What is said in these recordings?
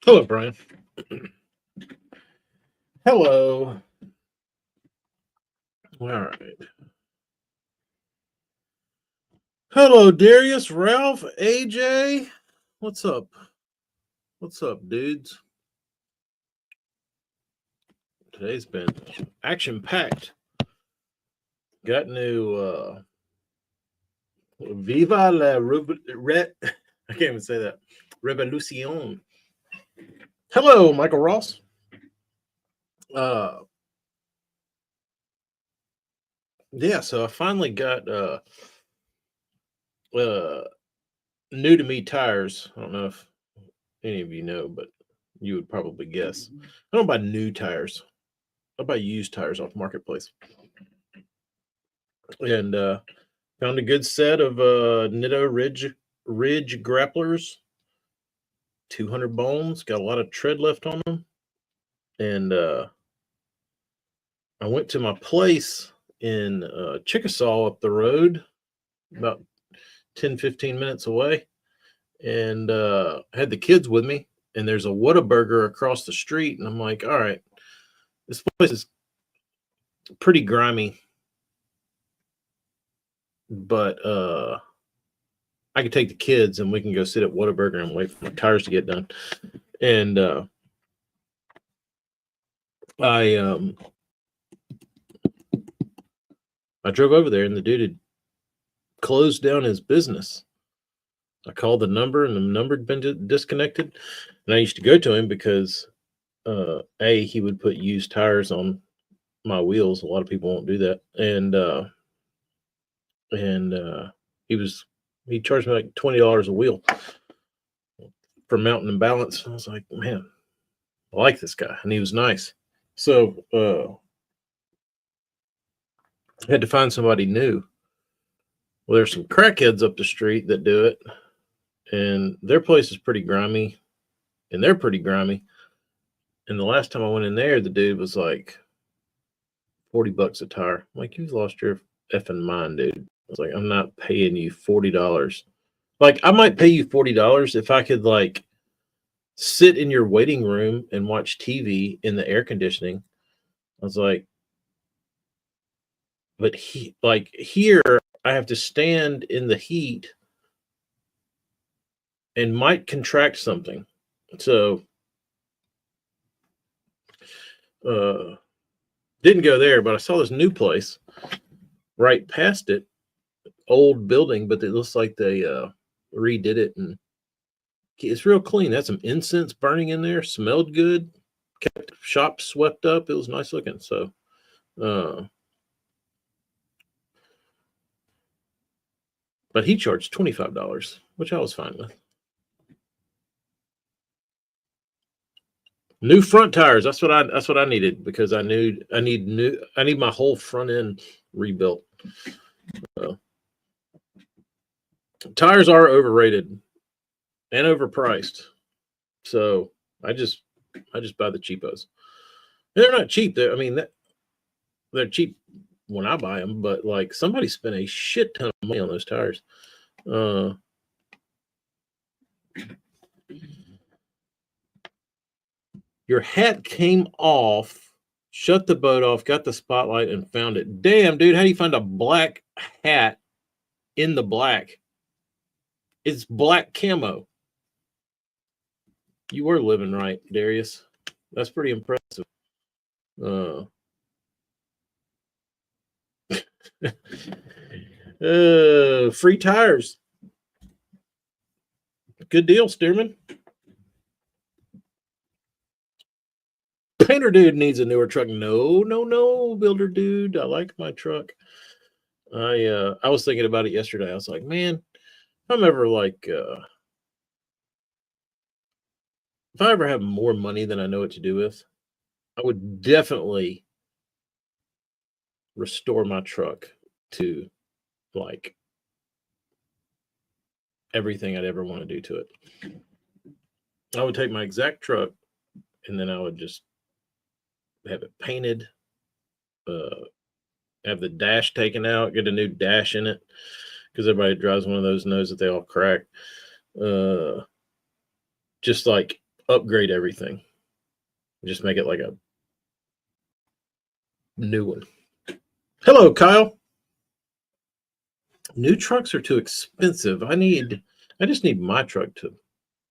Hello, Brian. Hello. All right. Hello, Darius, Ralph, AJ. What's up? What's up, dudes? Today's been action packed. Got new Viva la I can't even say that. Revolucion. Hello, Michael Ross. Yeah, so I finally got new to me tires. I don't know if any of you know, but you would probably guess. I don't buy new tires. I buy used tires off Marketplace. And found a good set of Nitto Ridge grapplers, 200 bones, got a lot of tread left on them. And I went to my place in Chickasaw up the road, about 10-15 minutes away, and had the kids with me. And there's a Whataburger across the street, and I'm like, all right, this place is pretty grimy, but I could take the kids and we can go sit at Whataburger and wait for my tires to get done. And I drove over there, and the dude had closed down his business. I called the number, and the number had been disconnected. And I used to go to him because he would put used tires on my wheels. A lot of people won't do that. And he charged me like $20 a wheel for Mountain and Balance. I was like, man, I like this guy, and he was nice. So I had to find somebody new. Well, there's some crackheads up the street that do it, and their place is pretty grimy, and they're pretty grimy. And the last time I went in there, the dude was like $40 a tire. I'm like, you've lost your effing mind, dude. I was like, I'm not paying you $40. Like, I might pay you $40 if I could like sit in your waiting room and watch TV in the air conditioning. I was like, but here I have to stand in the heat and might contract something. So didn't go there, but I saw this new place right past it, old building, but it looks like they redid it, and it's real clean. Had some incense burning in there, smelled good, kept the shop swept up. It was nice looking. So but he charged $25, which I was fine with. New front tires. That's what I needed, because I need my whole front end rebuilt. Tires are overrated and overpriced. So I just buy the cheapos. They're not cheap. They're cheap when I buy them, but like, somebody spent a shit ton of money on those tires. Your hat came off, shut the boat off, got the spotlight, and found it. Damn, dude, how do you find a black hat in the black? It's black camo. You were living right, Darius. That's pretty impressive. Free tires. Good deal, Stearman. Painter dude needs a newer truck. No, builder dude. I like my truck. I was thinking about it yesterday. I was like, man, if I'm ever like if I ever have more money than I know what to do with, I would definitely restore my truck to like everything I'd ever want to do to it. I would take my exact truck, and then I would just have it painted, have the dash taken out, get a new dash in it, because everybody drives one of those knows that they all crack. Just like upgrade everything. Just make it like a new one. Hello, Kyle. New trucks are too expensive. I just need my truck to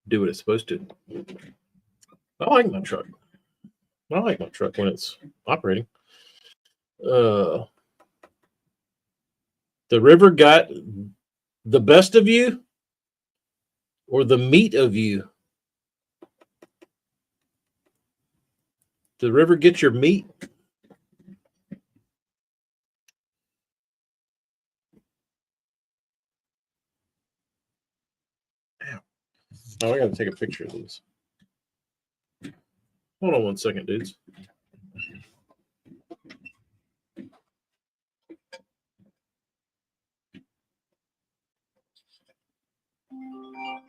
do what it's supposed to. I like my truck. I like my truck when it's operating. The river got the best of you or the meat of you? The river get your meat? Oh, I got to take a picture of these. Hold on one second, dudes.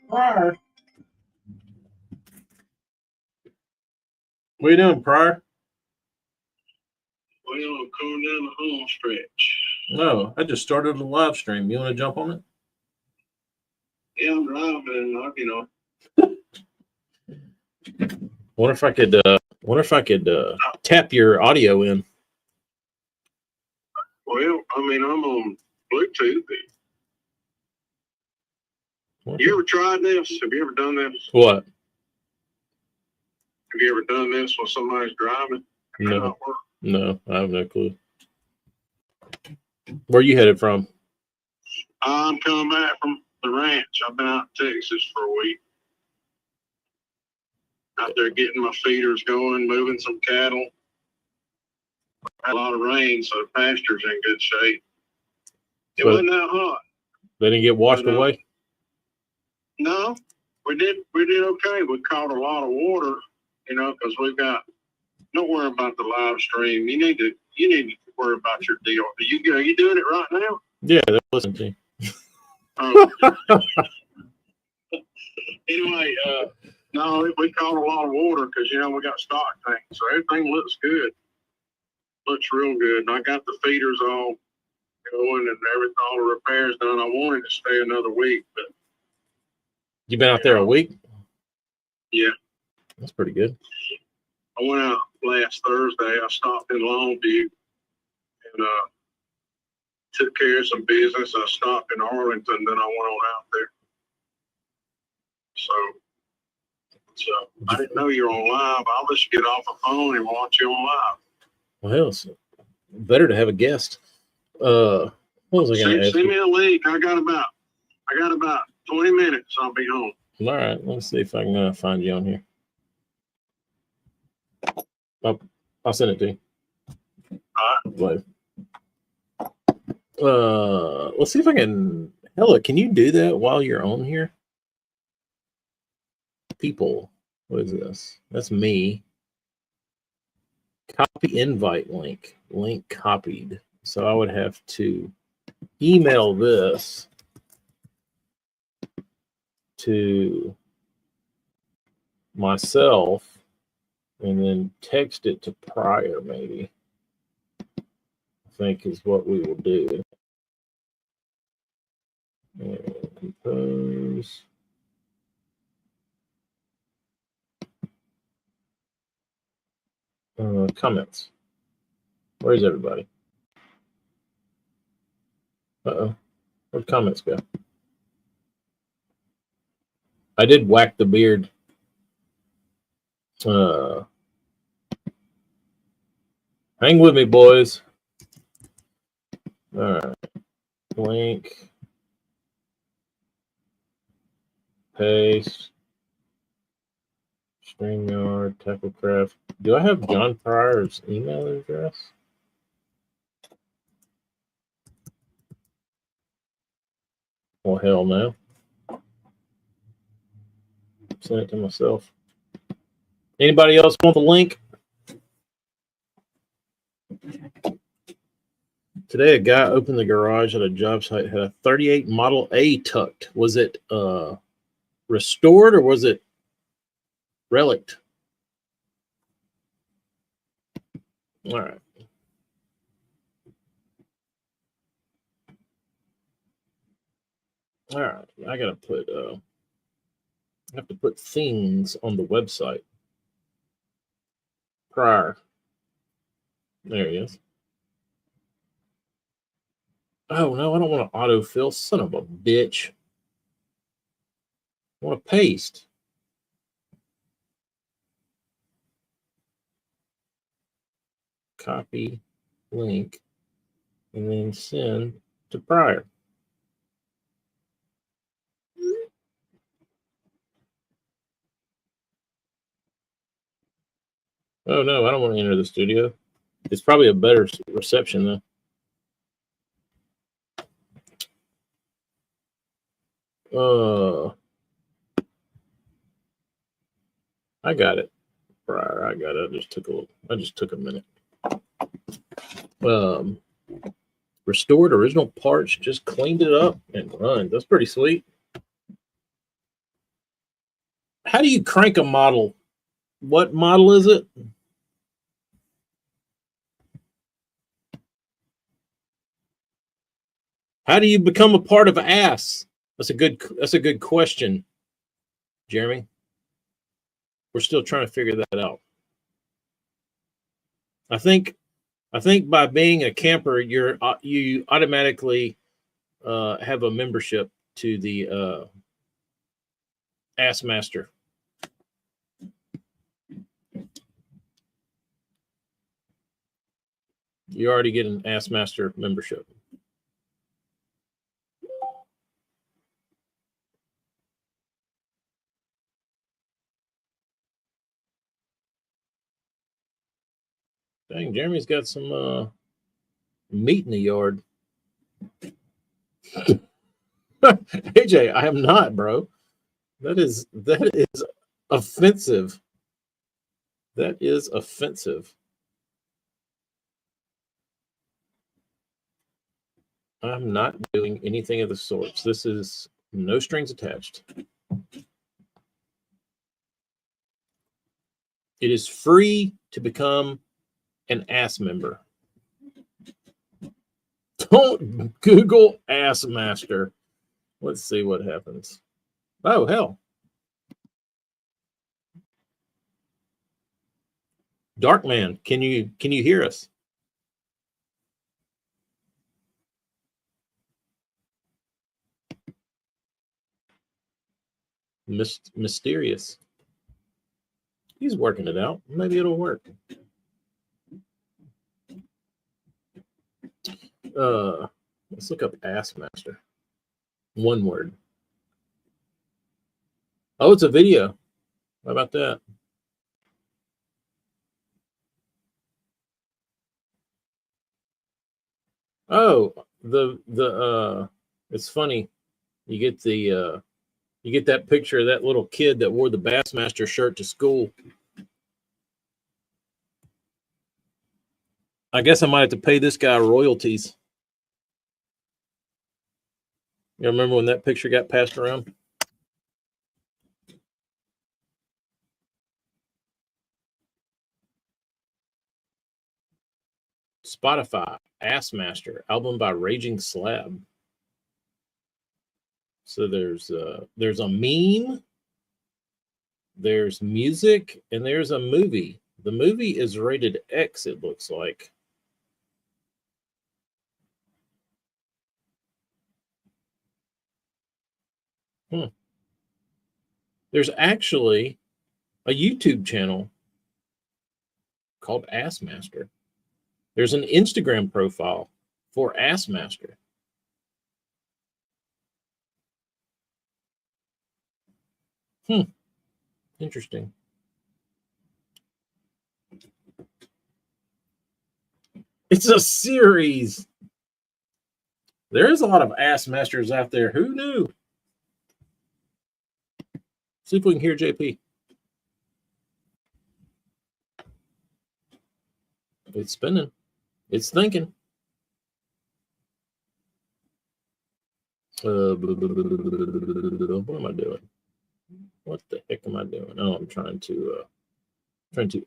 Pryor. What are you doing, Pryor? Well, I'm coming down the home stretch. No, I just started a live stream. You want to jump on it? Yeah, I'm driving, Wonder if I could tap your audio in. Well, I'm on Bluetooth. You ever tried this? Have you ever done this? What? Have you ever done this when somebody's driving? No. No, I have no clue. Where are you headed from? I'm coming back from the ranch. I've been out in Texas for a week. Out there getting my feeders going, moving some cattle. Had a lot of rain, so the pasture's in good shape. It wasn't that hot. They didn't get washed away? No, we did okay. We caught a lot of water, because we've got. Don't worry about the live stream. You need to worry about your deal. Are you doing it right now? Yeah, they're listening to you. Anyway, no, we caught a lot of water because we got stock tanks, so everything looks good. Looks real good. And I got the feeders all going and everything, all the repairs done. I wanted to stay another week, but you been out there a week? Yeah, that's pretty good. I went out last Thursday. I stopped in Longview and took care of some business. I stopped in Arlington, then I went on out there. So I didn't know you were on live. I'll just get off the phone and watch you on live. Well, hell, it's better to have a guest. What was I going to ask? Send me a link. I got about 20 minutes. I'll be home. All right, let's see if I can find you on here. I'll send it to you. All right. Let's see if I can. Hella, can you do that while you're on here? People, what is this? That's me. Copy invite link. Link copied. So I would have to email this to myself and then text it to Pryor, maybe. I think is what we will do. And compose. Comments. Where's everybody? Uh-oh. Where'd comments go? I did whack the beard. Hang with me, boys. All right. Link. Paste. StreamYard, TackleCraft. Do I have John Pryor's email address? Well, hell no. Send it to myself. Anybody else want the link? Today, a guy opened the garage at a job site, had a 38 Model A tucked. Was it restored or was it relict? All right. All right. I got to put I have to put things on the website. Prior. There he is. Oh, no, I don't want to autofill. Son of a bitch. I want to paste. Copy link and then send to Prior. Oh, no, I don't want to enter the studio. It's probably a better reception, though. I got it. Prior, I got it. I just took a minute. Restored original parts, just cleaned it up and run. That's pretty sweet. How do you crank a model? What model is it? How do you become a part of ASS? That's a good question, Jeremy. We're still trying to figure that out. I think by being a camper, you automatically have a membership to the Ass Master. You already get an Ass Master membership. Dang, Jeremy's got some meat in the yard. AJ, I am not, bro. That is offensive. That is offensive. I'm not doing anything of the sorts. This is no strings attached. It is free to become an Ass member. Don't Google Ass Master. Let's see what happens. Oh, hell. Darkman, can you hear us? Mysterious. He's working it out. Maybe it'll work. Let's look up Ass Master. One word. Oh, it's a video. How about that? Oh, it's funny. You get that picture of that little kid that wore the Bassmaster shirt to school. I guess I might have to pay this guy royalties. You remember when that picture got passed around? Spotify, Ass Master, album by Raging Slab. So there's a meme, there's music, and there's a movie. The movie is rated X, it looks like. There's actually a YouTube channel called Ass Master. There's an Instagram profile for Ass Master. Interesting. It's a series. There is a lot of Ass Masters out there. Who knew? See if we can hear JP. It's spinning. It's thinking. What am I doing? What the heck am I doing? Oh, I'm trying to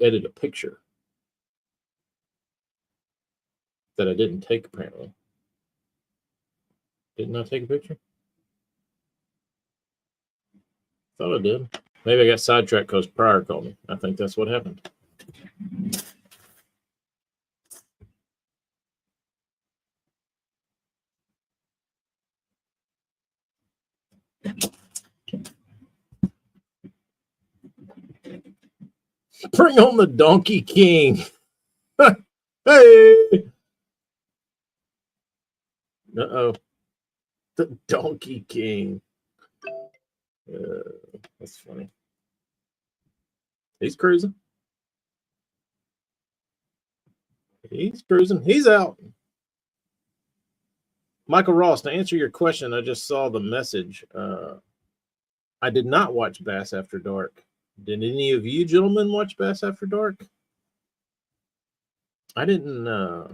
edit a picture that I didn't take, apparently. Didn't I take a picture? Thought I did. Maybe I got sidetracked because Pryor called me. I think that's what happened. Bring on the Donkey King. Hey. Uh-oh. The Donkey King. That's funny. He's cruising. He's cruising. He's out. Michael Ross, to answer your question, I just saw the message. I did not watch Bass After Dark. Did any of you gentlemen watch Bass After Dark? I didn't. I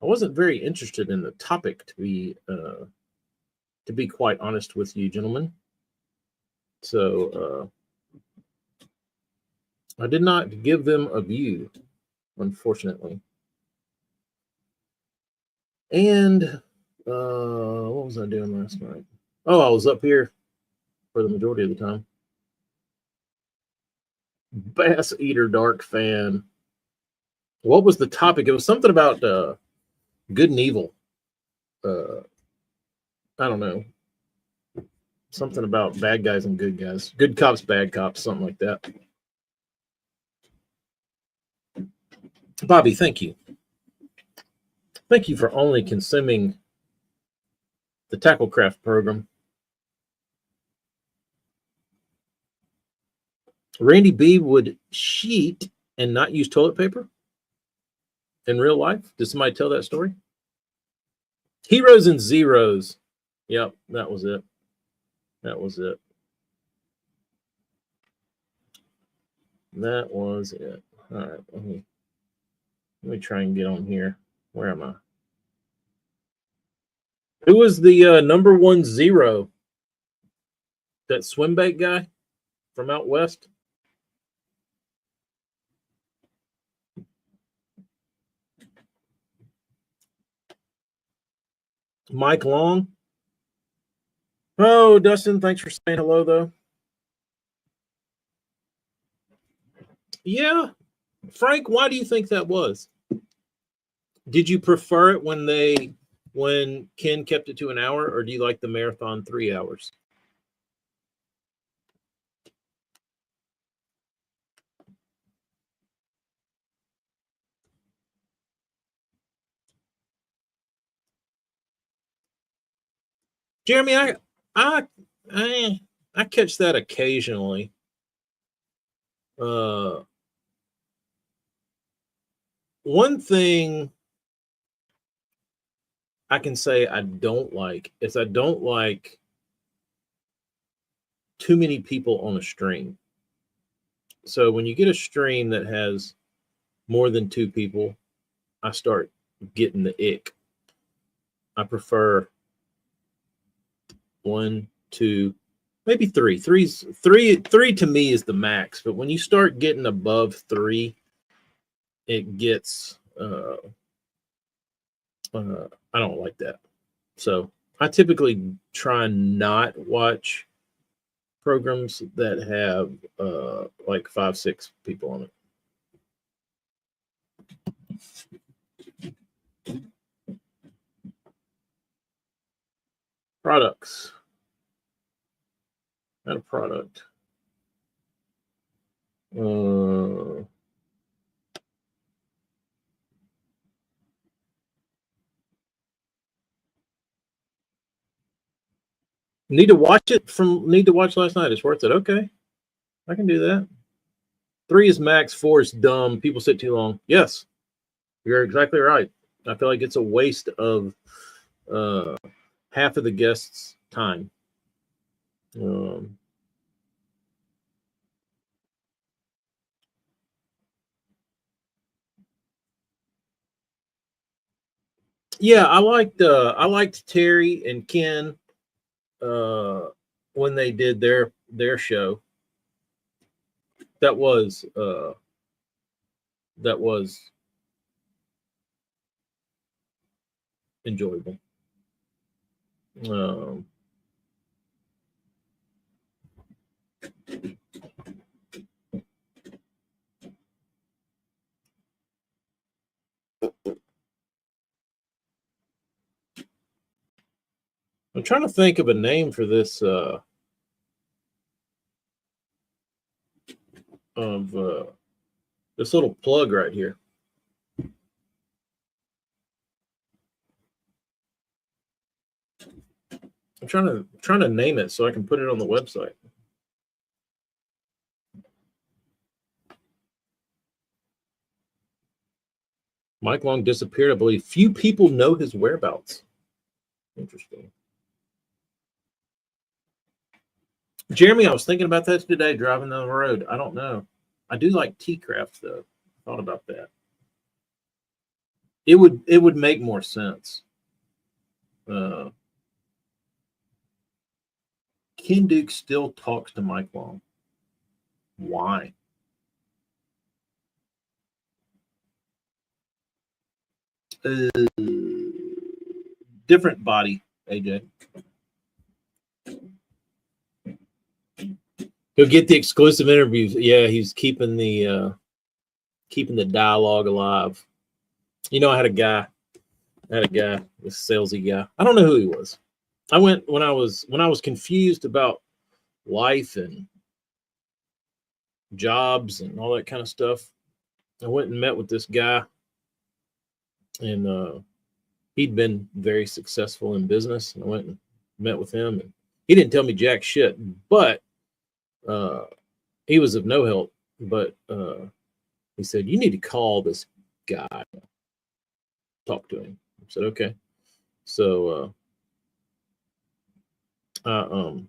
wasn't very interested in the topic, to be quite honest with you, gentlemen. So I did not give them a view, unfortunately. And what was I doing last night? Oh, I was up here for the majority of the time. Bass Eater Dark fan. What was the topic? It was something about good and evil. I don't know. Something about bad guys and good guys. Good cops, bad cops, something like that. Bobby, thank you. Thank you for only consuming the Tacklecraft program. Randy B would sheet and not use toilet paper in real life. Did somebody tell that story? Heroes and Zeros. Yep, that was it. That was it. That was it. All right, let me try and get on here. Where am I? Who was the number 1 zero? That swim bait guy from out west? Mike Long. Oh, Dustin, thanks for saying hello, though. Yeah. Frank, why do you think that was? Did you prefer it when Ken kept it to an hour, or do you like the marathon 3 hours? Jeremy, I catch that occasionally. One thing I can say I don't like is I don't like too many people on a stream. So when you get a stream that has more than 2 people, I start getting the ick. I prefer 1, 2, maybe 3. Three to me is the max. But when you start getting above 3, it gets I don't like that. So I typically try and not watch programs that have like 5, 6 people on it. Products. Not a product. Need to watch last night. It's worth it. Okay. I can do that. 3 is max, 4 is dumb. People sit too long. Yes. You're exactly right. I feel like it's a waste of half of the guests' time. Yeah, I liked Terry and Ken when they did their show. That was enjoyable. I'm trying to think of a name for this this little plug right here. I'm trying to name it so I can put it on the website. Mike Long disappeared, I believe. Few people know his whereabouts. Interesting. Jeremy, I was thinking about that today driving down the road. I don't know. I do like T-Craft though. Thought about that. It would make more sense. Ken Duke still talks to Mike Long. Why? Different body, AJ. He'll get the exclusive interviews. Yeah, he's keeping the dialogue alive. You know, I had a guy, this salesy guy. I don't know who he was. I went when I was confused about life and jobs and all that kind of stuff. I went and met with this guy, and he'd been very successful in business. And I went and met with him, and he didn't tell me jack shit, but he was of no help. But he said, "You need to call this guy, talk to him." I said, "Okay." So I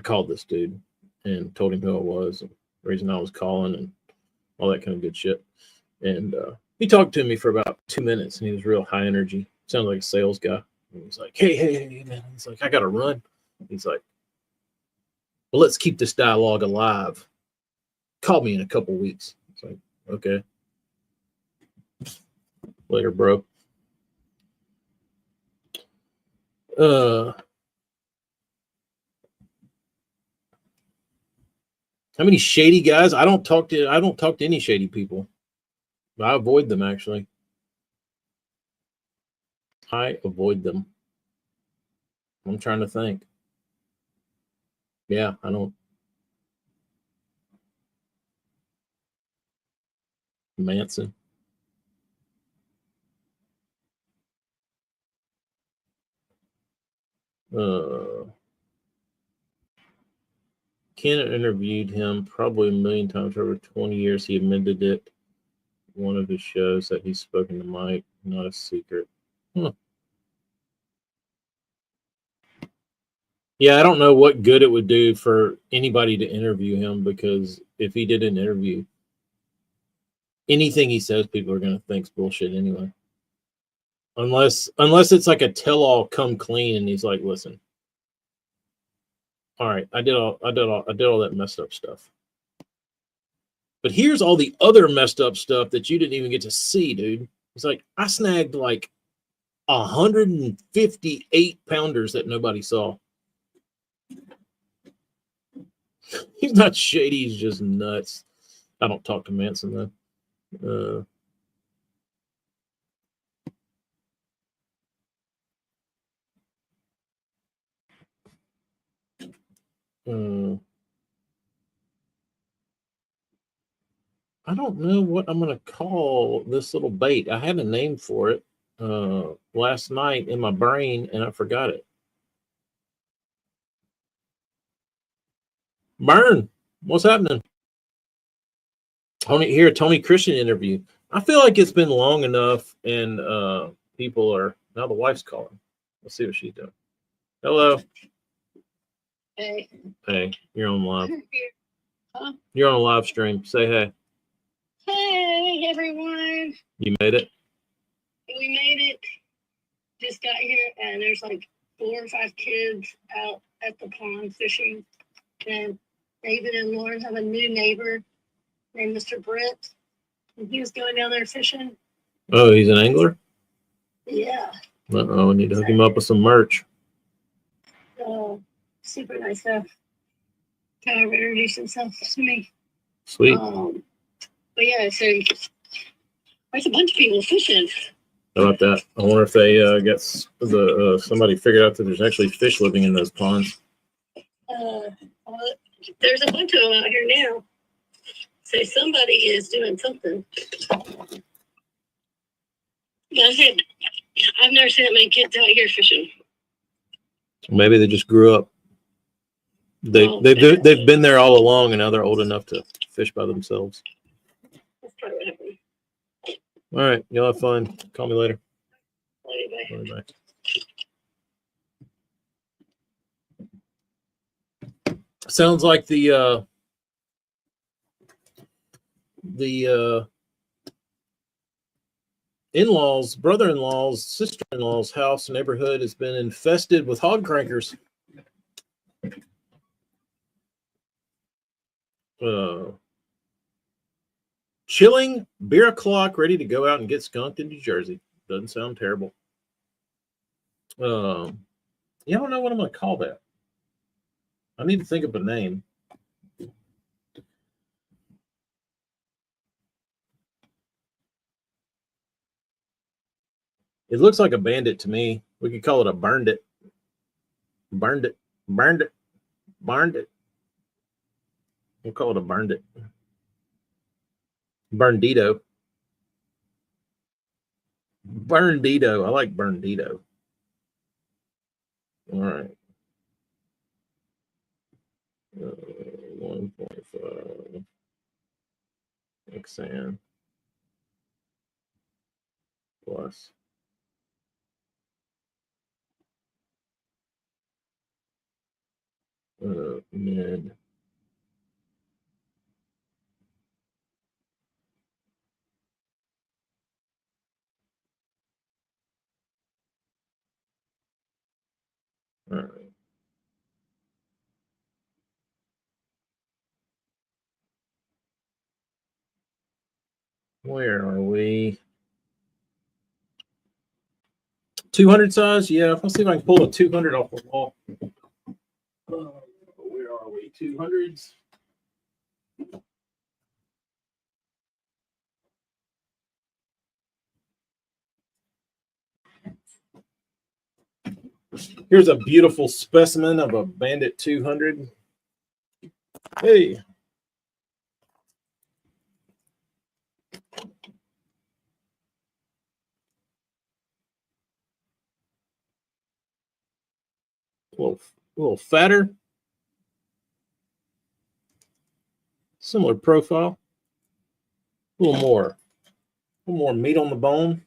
called this dude and told him who I was and the reason I was calling and all that kind of good shit. And he talked to me for about 2 minutes, and he was real high energy. Sounded like a sales guy. And he's like, hey, man. He's like, "I got to run." He's like, "Well, let's keep this dialogue alive. Call me in a couple weeks." It's like, "Okay." Later, bro. How many shady guys? I don't talk to any shady people. I avoid them, actually. I avoid them. I'm trying to think. Yeah, I don't. Manson. Ken interviewed him probably a million times over 20 years. He admitted it. One of his shows that he's spoken to Mike, not a secret. Yeah, I don't know what good it would do for anybody to interview him, because if he did an interview, anything he says, people are going to think is bullshit anyway. Unless it's like a tell-all, come clean, and he's like, "Listen, all right, I did all that messed up stuff, but here's all the other messed up stuff that you didn't even get to see, dude." He's like, "I snagged like 158 pounders that nobody saw." He's not shady. He's just nuts. I don't talk to Manson though. I don't know what I'm going to call this little bait. I had a name for it last night in my brain, and I forgot it. Burn. What's happening? Tony Christian interview. I feel like it's been long enough, and people are now. The wife's calling. Let's see what she's doing. Hello. Hey. Hey, you're on live. Huh? You're on a live stream. Say hey. Hey, everyone. You made it? We made it. Just got here, and there's like 4 or 5 kids out at the pond fishing. And David and Lauren have a new neighbor named Mr. Brett. And he was going down there fishing. Oh, he's an angler? Yeah. Uh-oh, we need to hook him up with some merch. super nice to kind of introduce himself to me. Sweet. But yeah, so there's a bunch of people fishing. How about that? I wonder if they somebody figured out that there's actually fish living in those ponds. Well, there's a bunch of them out here now. So somebody is doing something. Yeah, I've never seen that many kids out here fishing. Maybe they just grew up. They've been there all along, and now they're old enough to fish by themselves. That's probably what happened. All right, y'all have fun. Call me later. Bye. Bye. Sounds like the in-laws, brother-in-laws, sister-in-laws house neighborhood has been infested with hog crankers. Chilling, beer o'clock, ready to go out and get skunked in New Jersey. Doesn't sound terrible. Yeah, I don't know what I'm going to call that. I need to think of a name. It looks like a bandit to me. We could call it a burned it. Burned it. Burned it. Burned it. We'll call it a burned it. Burndito. Burndito. I like Burndito. All right. 1.5 Xan plus mid. All right. Where are we? 200 size? Yeah, let's see if I can pull a 200 off the wall. Where are we? 200s? Here's a beautiful specimen of a Bandit 200. Hey. A little fatter. Similar profile. A little more meat on the bone.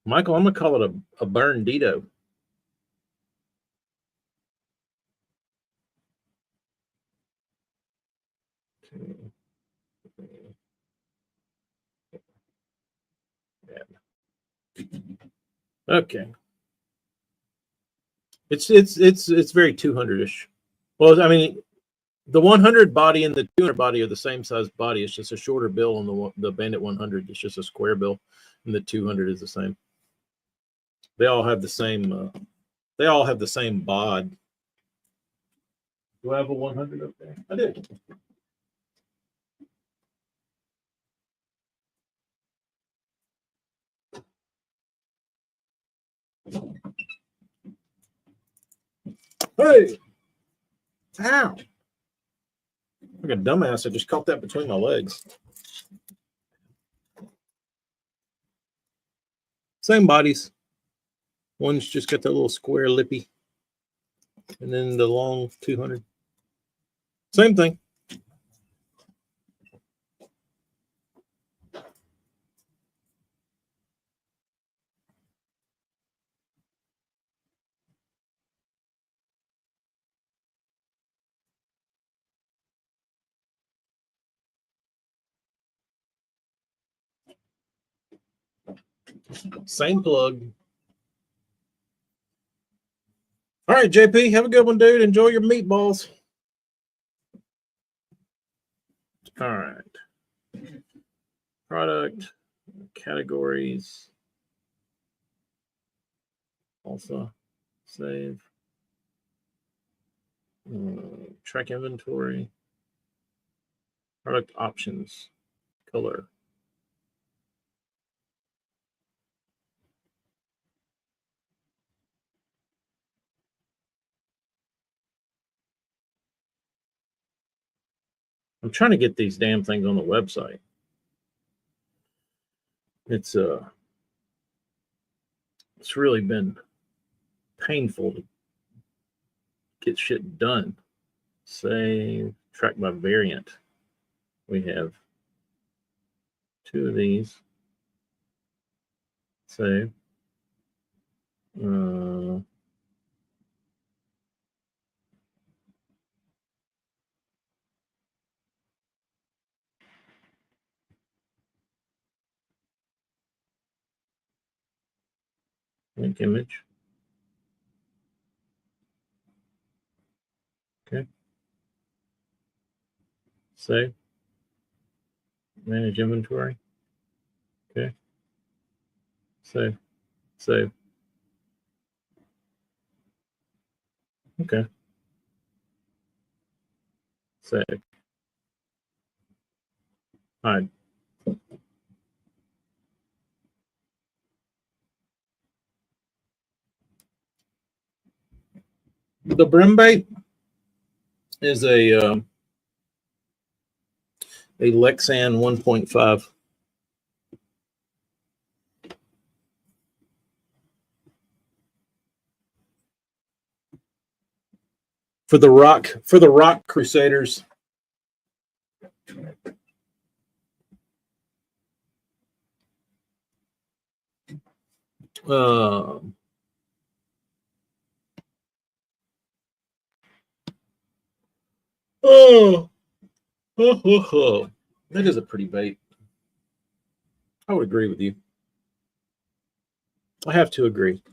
Michael, I'm gonna call it a Burndito. Okay. It's very 200-ish. Well, I mean, the 100 body and the 200 body are the same size body. It's just a shorter bill on the Bandit 100. It's just a square bill, and the 200 is the same. They all have the same. They all have the same bod. Do I have a 100 up there? I do. Hey! Ow! Like a dumbass, I just caught that between my legs. Same bodies. One's just got that little square lippy. And then the long 200. Same thing. Same plug. All right, JP, have a good one, dude. Enjoy your meatballs. All right. Product, categories. Also, save. Track inventory. Product options. Color. I'm trying to get these damn things on the website. It's really been painful to get shit done. Save, track by variant. We have 2 of these. Save. Link image. Okay. Save. Manage inventory. Okay. Save. Save. Okay. Save. All right. The brim bait is a Lexan 1.5. For the Rock Crusaders. That is a pretty bait. I would agree with you. I have to agree.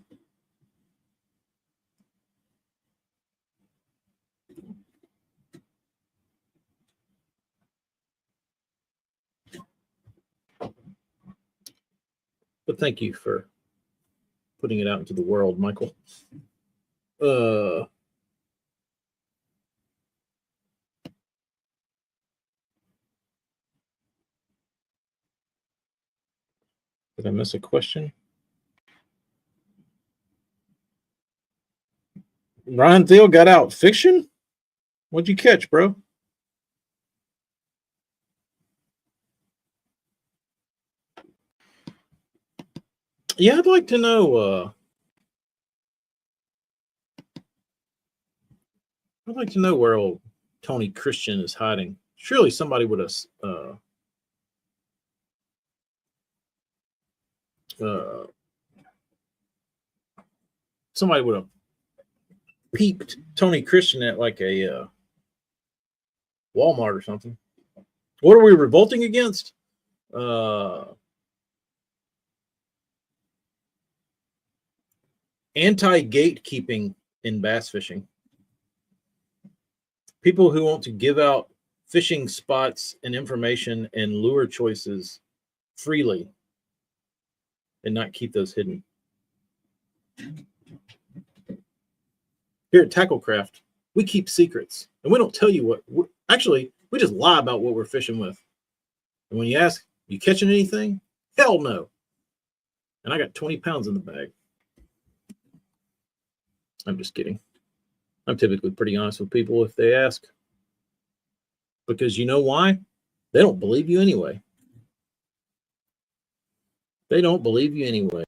But thank you for putting it out into the world, Michael. Did I miss a question? Ryan Thiel got out fiction? What'd you catch, bro? Yeah, I'd like to know. I'd like to know where old Tony Christian is hiding. Surely somebody would have peeped Tony Christian at like a Walmart or something. What are we revolting against? Anti-gatekeeping in bass fishing. People who want to give out fishing spots and information and lure choices freely and not keep those hidden. Here at Tacklecraft, we keep secrets and we don't tell you what. Actually, we just lie about what we're fishing with. And when you ask, you catching anything? Hell no. And I got 20 pounds in the bag. I'm just kidding. I'm typically pretty honest with people if they ask. Because you know why? They don't believe you anyway. They don't believe you anyway.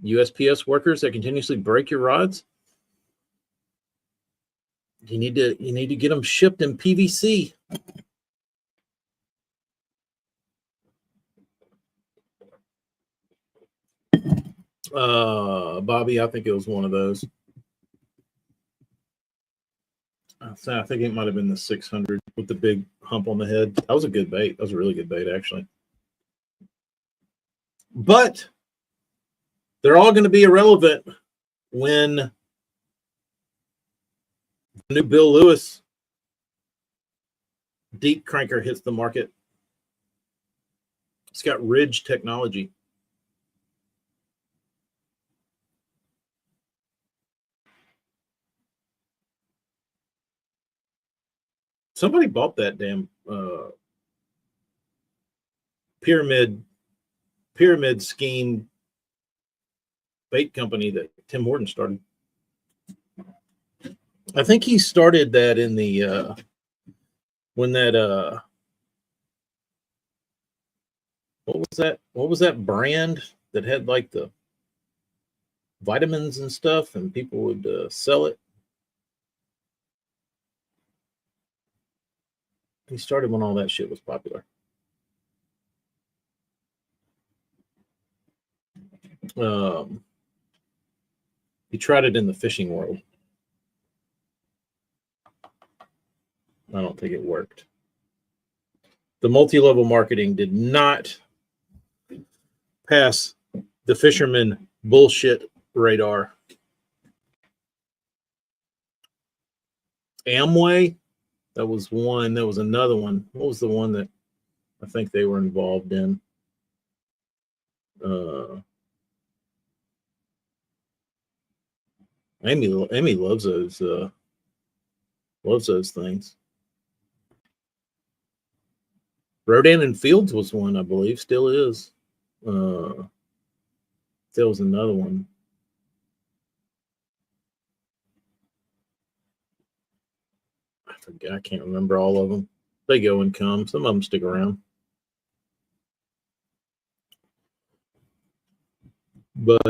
USPS workers that continuously break your rods, you need to get them shipped in PVC. Bobby, I think it was one of those. I think it might have been the 600 with the big hump on the head. That was a good bait. That was a really good bait, actually. But they're all going to be irrelevant when the new Bill Lewis deep cranker hits the market. It's got Ridge technology. Somebody bought that damn pyramid scheme bait company that Tim Horton started. I think he started that in the when that what was that brand that had like the vitamins and stuff and people would sell it. He started when all that shit was popular. He tried it in the fishing world. I don't think it worked. The multi-level marketing did not pass the fisherman bullshit radar. Amway, that was one. There was another one. What was the one that I think they were involved in? Amy loves those things. Rodan and Fields was one, I believe, still is. There was another one. I forget. I can't remember all of them. They go and come. Some of them stick around. But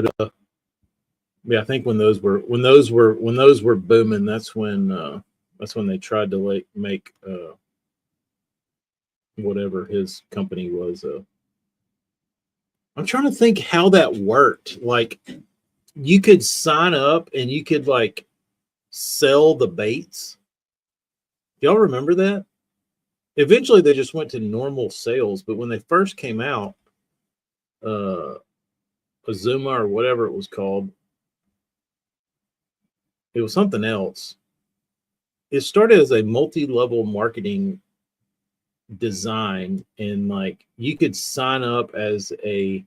yeah, I think when those were booming, that's when they tried to like make whatever his company was. I'm trying to think how that worked. Like, you could sign up and you could like sell the baits. Y'all remember that? Eventually, they just went to normal sales, but when they first came out, Azuma or whatever it was called, it was something else. It started as a multi-level marketing design, and like you could sign up as a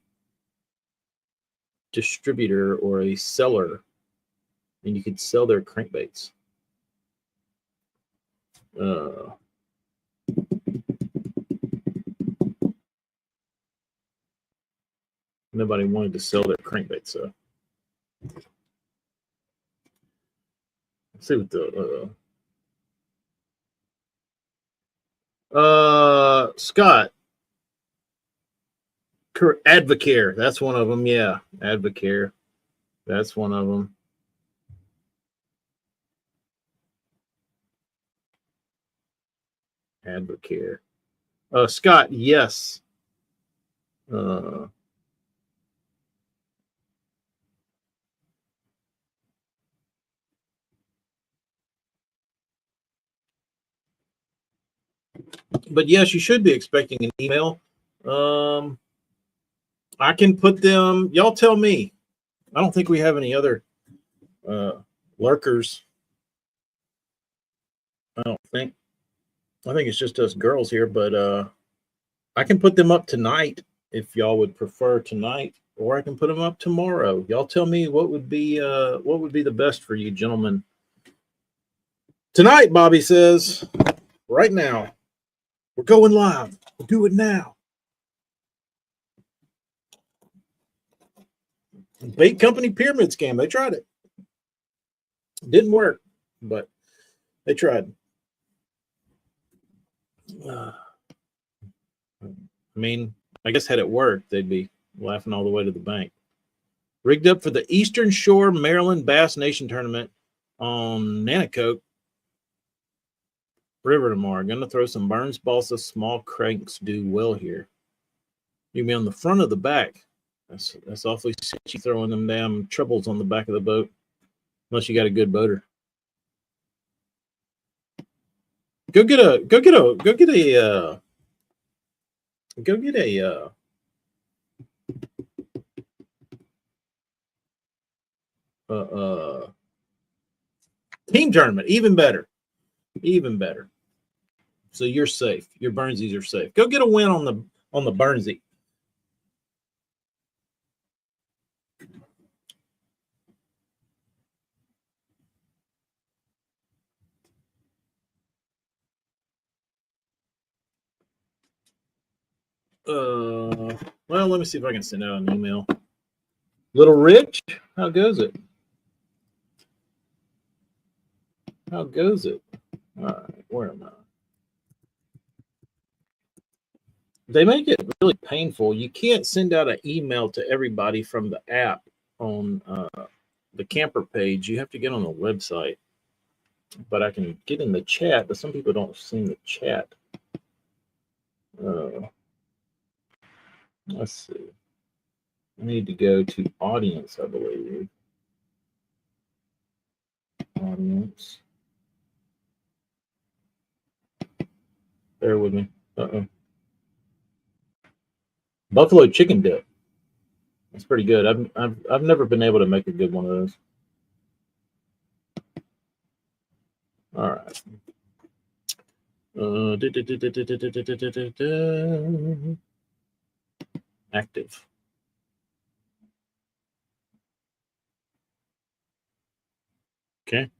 distributor or a seller, and you could sell their crankbaits. Nobody wanted to sell their crankbaits, so let's see what the Scott Advocare, that's one of them. Yeah, Advocare, that's one of them. Advocare. Scott, yes. But yes, you should be expecting an email. I can put them. Y'all tell me. I don't think we have any other lurkers. I don't think. I think it's just us girls here, but I can put them up tonight if y'all would prefer tonight, or I can put them up tomorrow. Y'all tell me what would be the best for you gentlemen. Tonight, Bobby says, right now. We're going live. We'll do it now. Bait company pyramid scam. They tried it. Didn't work, but they tried. I mean, I guess had it worked, they'd be laughing all the way to the bank. Rigged up for the Eastern Shore Maryland Bass Nation Tournament on Nanacoke River tomorrow. Going to throw some Burns balsa. Small cranks do well here. You can be on the front of the back. That's awfully sketchy throwing them damn triples on the back of the boat, unless you got a good boater. Go get a team tournament. Even better. Even better. So you're safe. Your Burnsies are safe. Go get a win on the Burnsie. Well, let me see if I can send out an email. Little Rich, how goes it? How goes it? All right, where am I? They make it really painful. You can't send out an email to everybody from the app on the camper page. You have to get on the website. But I can get in the chat, but some people don't see the chat. Let's see. I need to go to audience, I believe. Audience. Bear with me. Buffalo chicken dip. That's pretty good. I've never been able to make a good one of those. All right. Active. Okay.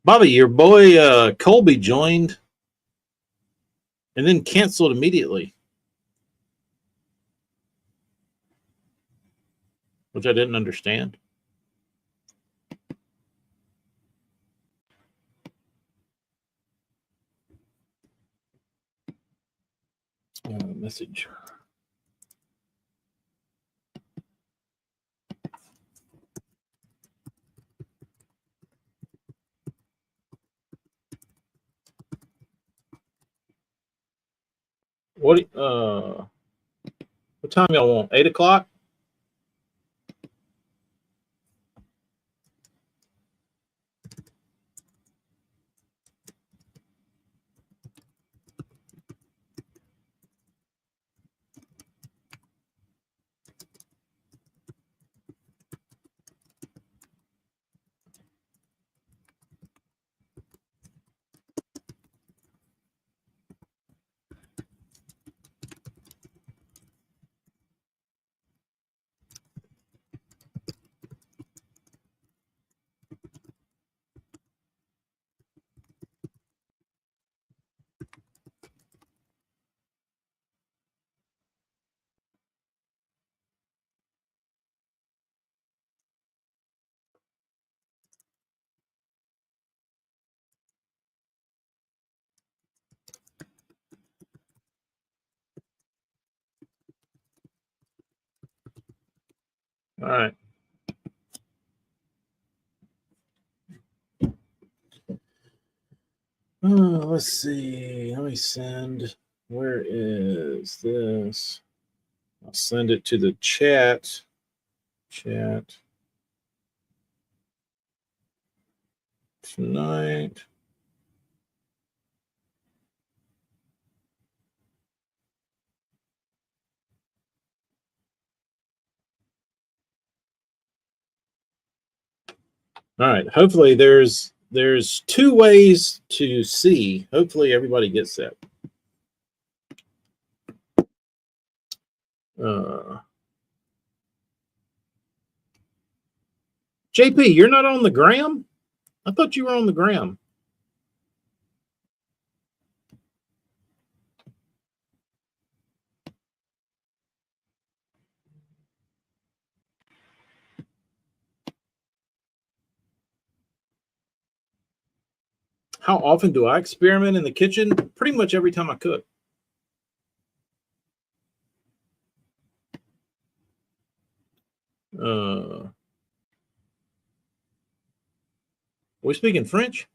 Bobby, your boy Colby joined and then canceled immediately, which I didn't understand. Message. What time y'all want? 8 o'clock? All right. Let's see. Let me send. Where is this? I'll send it to the chat. Chat. Tonight. All right. Hopefully there's 2 ways to see. Hopefully everybody gets that. JP, you're not on the gram? I thought you were on the gram. How often do I experiment in the kitchen? Pretty much every time I cook. We speaking French?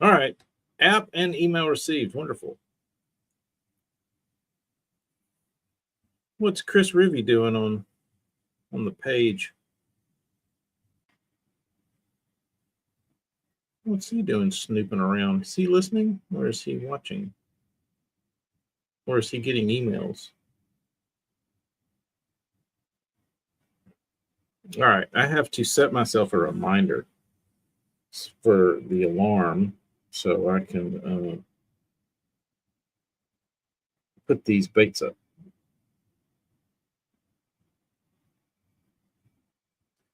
All right. App and email received. Wonderful. What's Chris Rivy doing on on the page. What's he doing snooping around? Is he listening or is he watching? Or is he getting emails? All right, I have to set myself a reminder for the alarm so I can put these baits up.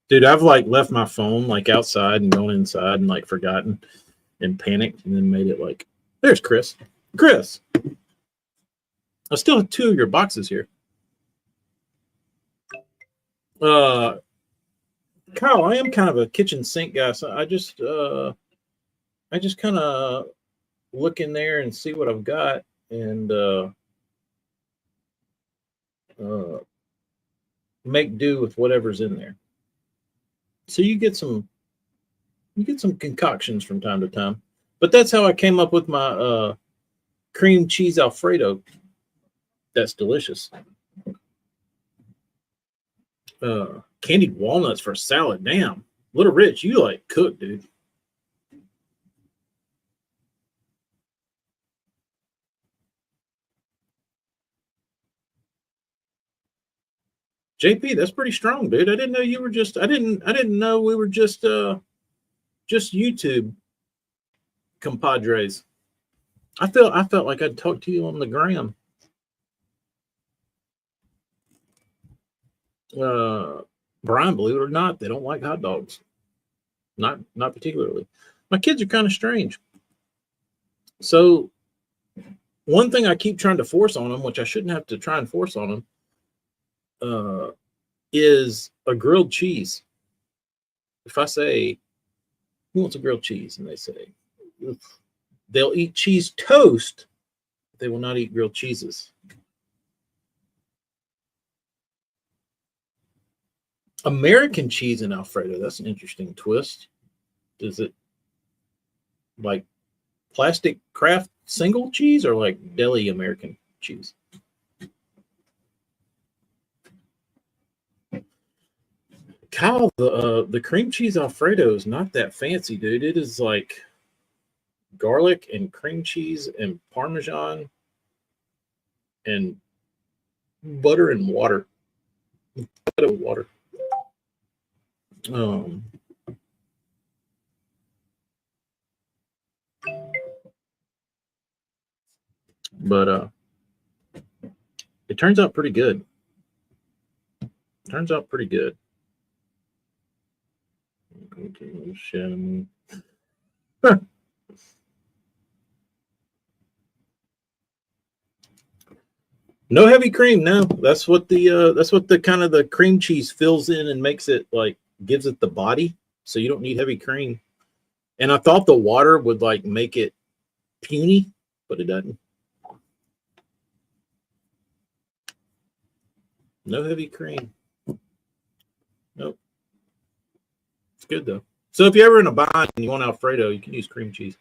Dude, I've like left my phone like outside and gone inside and like forgotten and panicked and then made it like, there's Chris. Chris, I still have 2 of your boxes here. Kyle, I am kind of a kitchen sink guy, so I just kind of look in there and see what I've got and make do with whatever's in there. So you get some concoctions from time to time. But that's how I came up with my cream cheese Alfredo. That's delicious. Candied walnuts for salad. Damn. Little Rich, you like cook, dude. JP, that's pretty strong, dude. I didn't know you were just I didn't know we were just YouTube compadres. I felt like I'd talk to you on the gram. Brian, believe it or not, they don't like hot dogs. Not particularly. My kids are kind of strange. So one thing I keep trying to force on them, which I shouldn't have to try and force on them, is a grilled cheese. If I say, who wants a grilled cheese? And they say, oof, they'll eat cheese toast. They will not eat grilled cheeses. American cheese in Alfredo. That's an interesting twist. Is it like plastic craft single cheese or like deli American cheese? Kyle, the cream cheese Alfredo is not that fancy, dude. It is like garlic and cream cheese and Parmesan and butter and water. Water. But it turns out pretty good. Turns out pretty good. No heavy cream. No, that's what the kind of the cream cheese fills in and makes it like gives it the body. So you don't need heavy cream. And I thought the water would like make it puny, but it doesn't. No heavy cream. Nope. It's good though. So if you're ever in a bind and you want Alfredo, you can use cream cheese.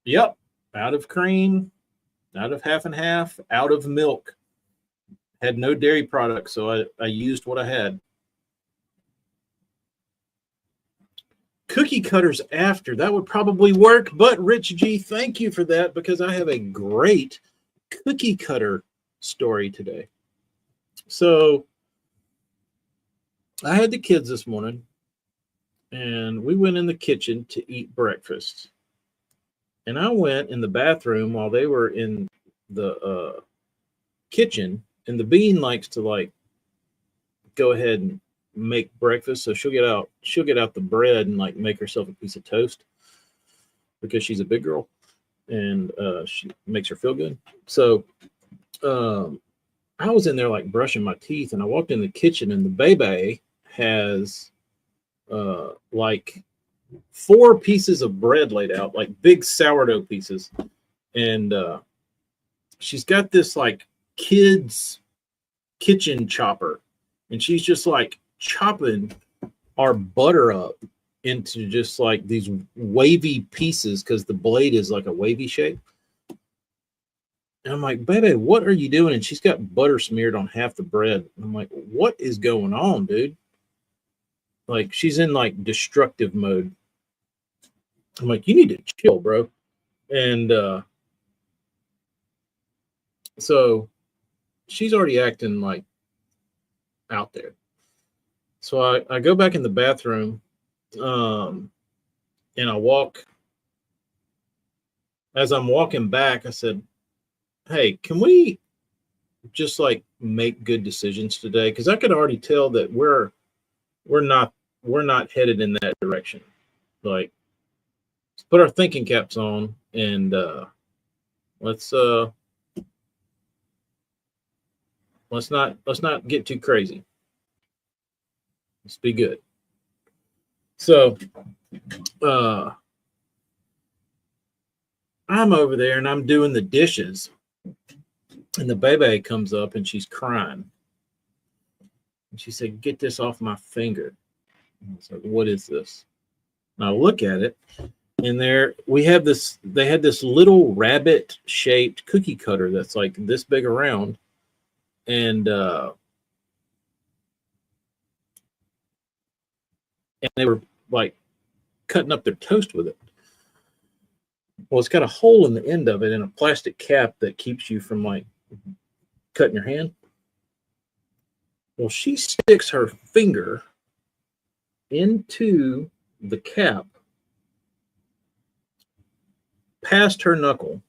Yep. Out of cream, out of half and half, out of milk. Had no dairy products, so I used what I had. Cookie cutters after. That would probably work, but Rich G, thank you for that because I have a great cookie cutter story today. So I had the kids this morning and we went in the kitchen to eat breakfast. And I went in the bathroom while they were in the kitchen, and the Bean likes to like go ahead and make breakfast. So she'll get out the bread and like make herself a piece of toast because she's a big girl and she makes her feel good. So I was in there like brushing my teeth and I walked in the kitchen and the baby has like 4 pieces of bread laid out, like big sourdough pieces. And she's got this like kids kitchen chopper and she's just like chopping our butter up into just like these wavy pieces because the blade is like a wavy shape. And I'm like, baby, what are you doing? And she's got butter smeared on half the bread. I'm like, what is going on, dude? Like, she's in like destructive mode. I'm like, you need to chill, bro. And so she's already acting like out there. So I go back in the bathroom, and I walk. As I'm walking back, I said, hey, can we just like make good decisions today? Because I could already tell that we're not headed in that direction. Like, let's put our thinking caps on and let's not get too crazy. Let's be good. So I'm over there and I'm doing the dishes, and the baby comes up and she's crying. And she said, "Get this off my finger." And I was like, "What is this?" And I look at it, and there we have this. They had this little rabbit-shaped cookie cutter that's like this big around, and they were like cutting up their toast with it. Well, it's got a hole in the end of it and a plastic cap that keeps you from like cutting your hand. Well, she sticks her finger into the cap past her knuckle,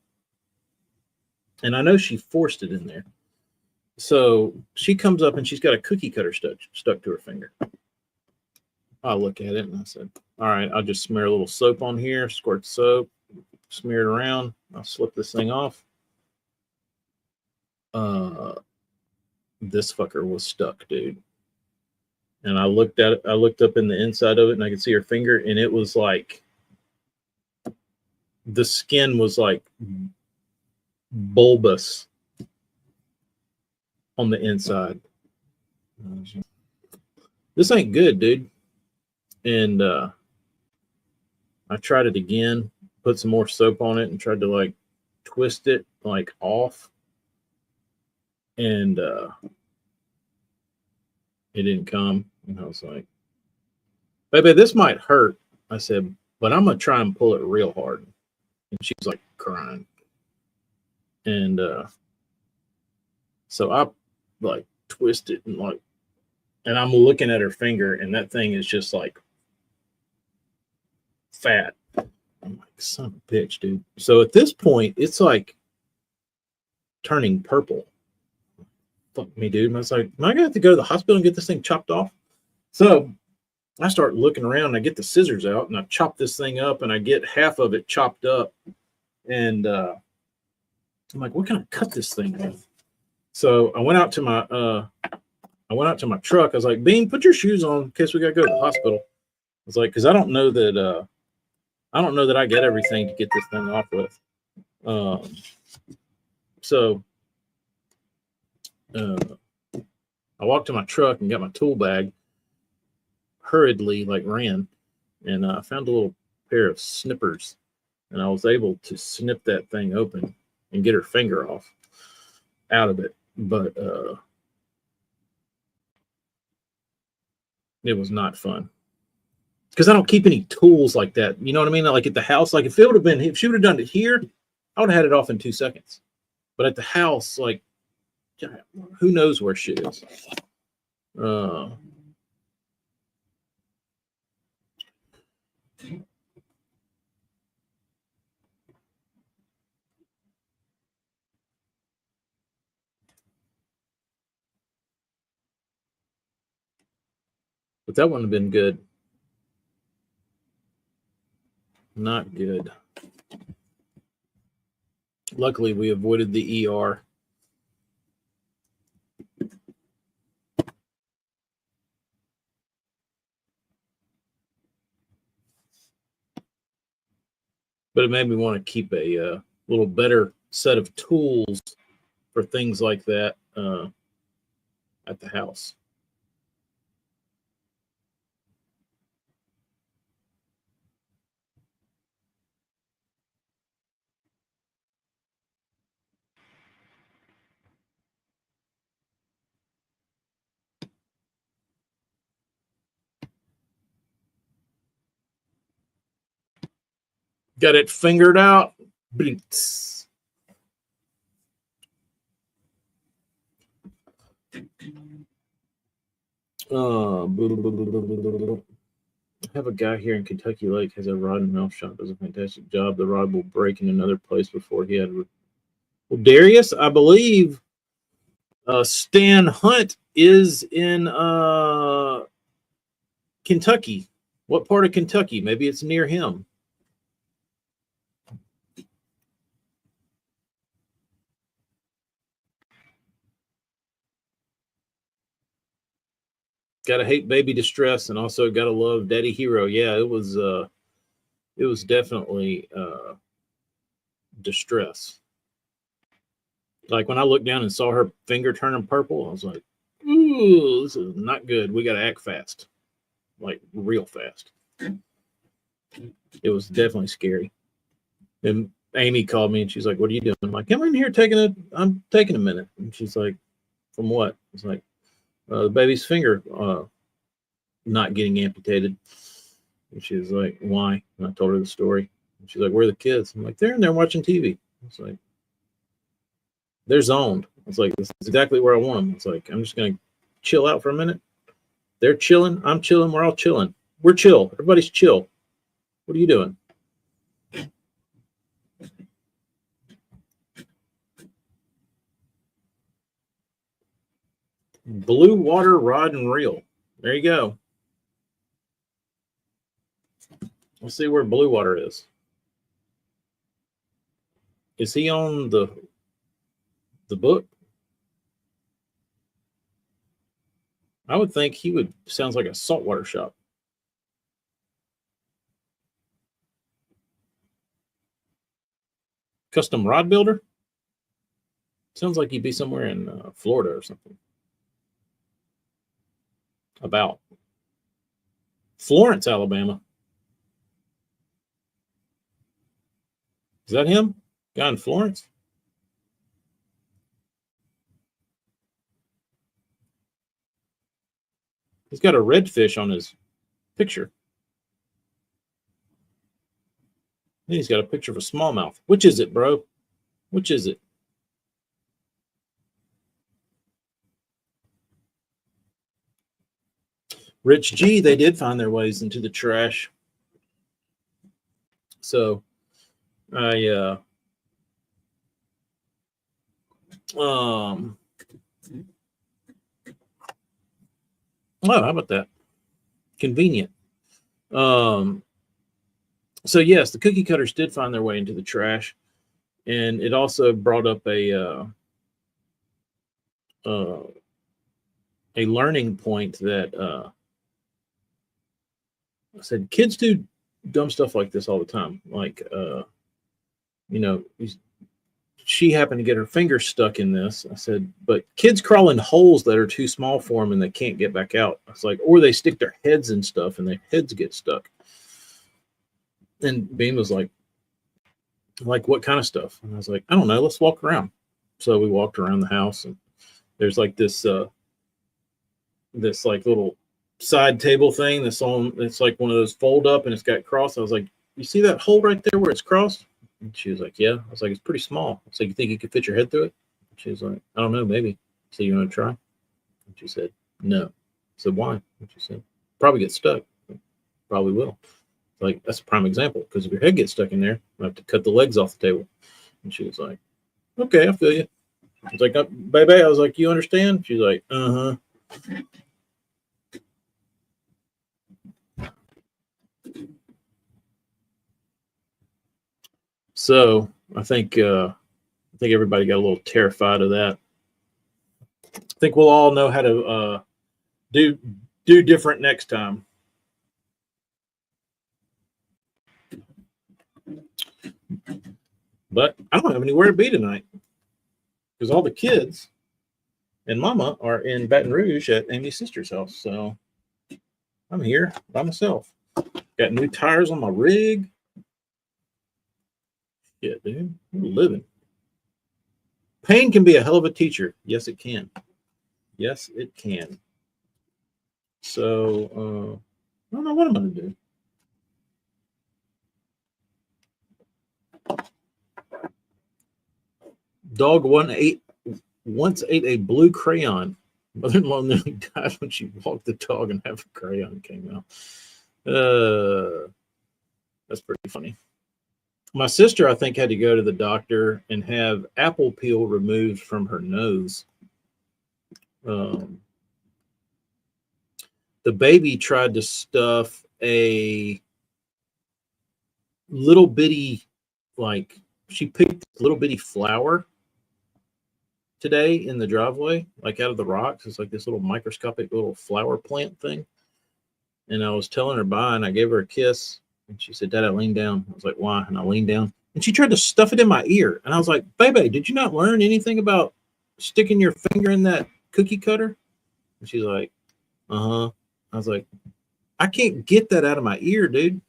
and I know she forced it in there. So she comes up and she's got a cookie cutter stuck to her finger. I look at it and I said, all right, I'll just smear a little soap on here, squirt the soap, smear it around. I'll slip this thing off. This fucker was stuck, dude. And I looked at it, I looked up in the inside of it and I could see her finger, and it was like the skin was like bulbous on the inside. This ain't good, dude. And I tried it again, put some more soap on it and tried to like twist it like off. And it didn't come. And I was like, baby, this might hurt. I said, but I'm going to try and pull it real hard. And she's like crying. And so I like twist it and like, and I'm looking at her finger, and that thing is just like fat. I'm like, son of a bitch, dude. So at this point, it's like turning purple. Fuck me, dude. And I was like, am I gonna have to go to the hospital and get this thing chopped off? So I start looking around and I get the scissors out and I chop this thing up and I get half of it chopped up. And I'm like, what can I cut this thing with? So I went out to my truck. I was like, Bean, put your shoes on in case we gotta go to the hospital. I was like, because I don't know that I get everything to get this thing off with. So I walked to my truck and got my tool bag, hurriedly, like ran, and I found a little pair of snippers, and I was able to snip that thing open and get her finger off out of it. But it was not fun because I don't keep any tools like that. You know what I mean? Like at the house, like if she would have done it here, I would have had it off in 2 seconds. But at the house, like, who knows where shit is? But that wouldn't have been good. Not good. Luckily, we avoided the ER. But it made me want to keep a little better set of tools for things like that at the house. Got it fingered out. Blinks. I have a guy here in Kentucky Lake has a rod and mouth shop. Does a fantastic job. The rod will break in another place before he had. Well, Darius, I believe Stan Hunt is in Kentucky. What part of Kentucky? Maybe it's near him. Gotta hate baby distress and also gotta love Daddy Hero. Yeah, it was definitely distress. Like when I looked down and saw her finger turning purple, I was like, ooh, this is not good. We gotta act fast. Like real fast. It was definitely scary. And Amy called me and she's like, what are you doing? I'm like, I'm in here I'm taking a minute. And she's like, from what? It's like, the baby's finger not getting amputated. And she was like, why? And I told her the story. And she's like, where are the kids? I'm like, they're in there watching TV. It's like, they're zoned. It's like, this is exactly where I want them. It's like, I'm just going to chill out for a minute. They're chilling. I'm chilling. We're all chilling. We're chill. Everybody's chill. What are you doing? Blue water rod and reel. There you go. Let's see where Blue Water is. Is he on the book? I would think he would. Sounds like a saltwater shop. Custom rod builder? Sounds like he'd be somewhere in Florida or something. About Florence, Alabama. Is that him? Guy in Florence? He's got a redfish on his picture. And he's got a picture of a smallmouth. Which is it, bro? Which is it? Rich G, they did find their ways into the trash. So I oh, how about that? Convenient. So yes, the cookie cutters did find their way into the trash, and it also brought up a learning point that I said kids do dumb stuff like this all the time. Like she happened to get her finger stuck in this. I said, but kids crawl in holes that are too small for them and they can't get back out. It's like, or they stick their heads in stuff and their heads get stuck. And Bean was like, what kind of stuff? And I was like, I don't know. Let's walk around. So we walked around the house and there's like this like little side table thing that's on. It's like one of those fold up and it's got cross. I was like, you see that hole right there where it's crossed? And she was like, yeah. I was like, it's pretty small. I was like, you think you could fit your head through it? And she was like, I don't know, maybe. So you want to try? And she said, no. I said, why? And she said, probably get stuck. Probably will. Like, that's a prime example, because if your head gets stuck in there, I have to cut the legs off the table. And she was like, okay, I feel you. I was like, baby, I was like, you understand? She's like, uh-huh. So I think everybody got a little terrified of that. I think we'll all know how to do different next time. But I don't have anywhere to be tonight because all the kids and Mama are in Baton Rouge at Amy's sister's house. So I'm here by myself. Got new tires on my rig. Yeah, dude, we're living. Pain can be a hell of a teacher. Yes, it can. Yes, it can. So I don't know what I'm going to do. Dog once ate a blue crayon. Mother-in-law nearly died when she walked the dog and half a crayon came out. That's pretty funny. My sister, I think, had to go to the doctor and have apple peel removed from her nose. The baby tried to stuff a little bitty, like, she picked a little bitty flower today in the driveway, like out of the rocks. It's like this little microscopic little flower plant thing. And I was telling her bye, and I gave her a kiss. And she said, Dad, I leaned down. I was like, why? And I leaned down. And she tried to stuff it in my ear. And I was like, baby, did you not learn anything about sticking your finger in that cookie cutter? And she's like, uh-huh. I was like, I can't get that out of my ear, dude.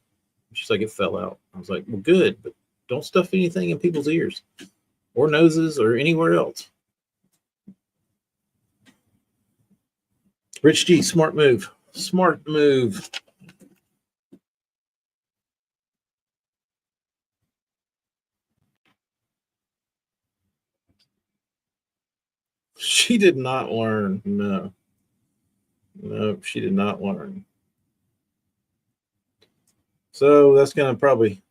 She's like, it fell out. I was like, well, good, but don't stuff anything in people's ears or noses or anywhere else. Rich G, smart move. Smart move. She did not learn. No. No, she did not learn. So that's going to probably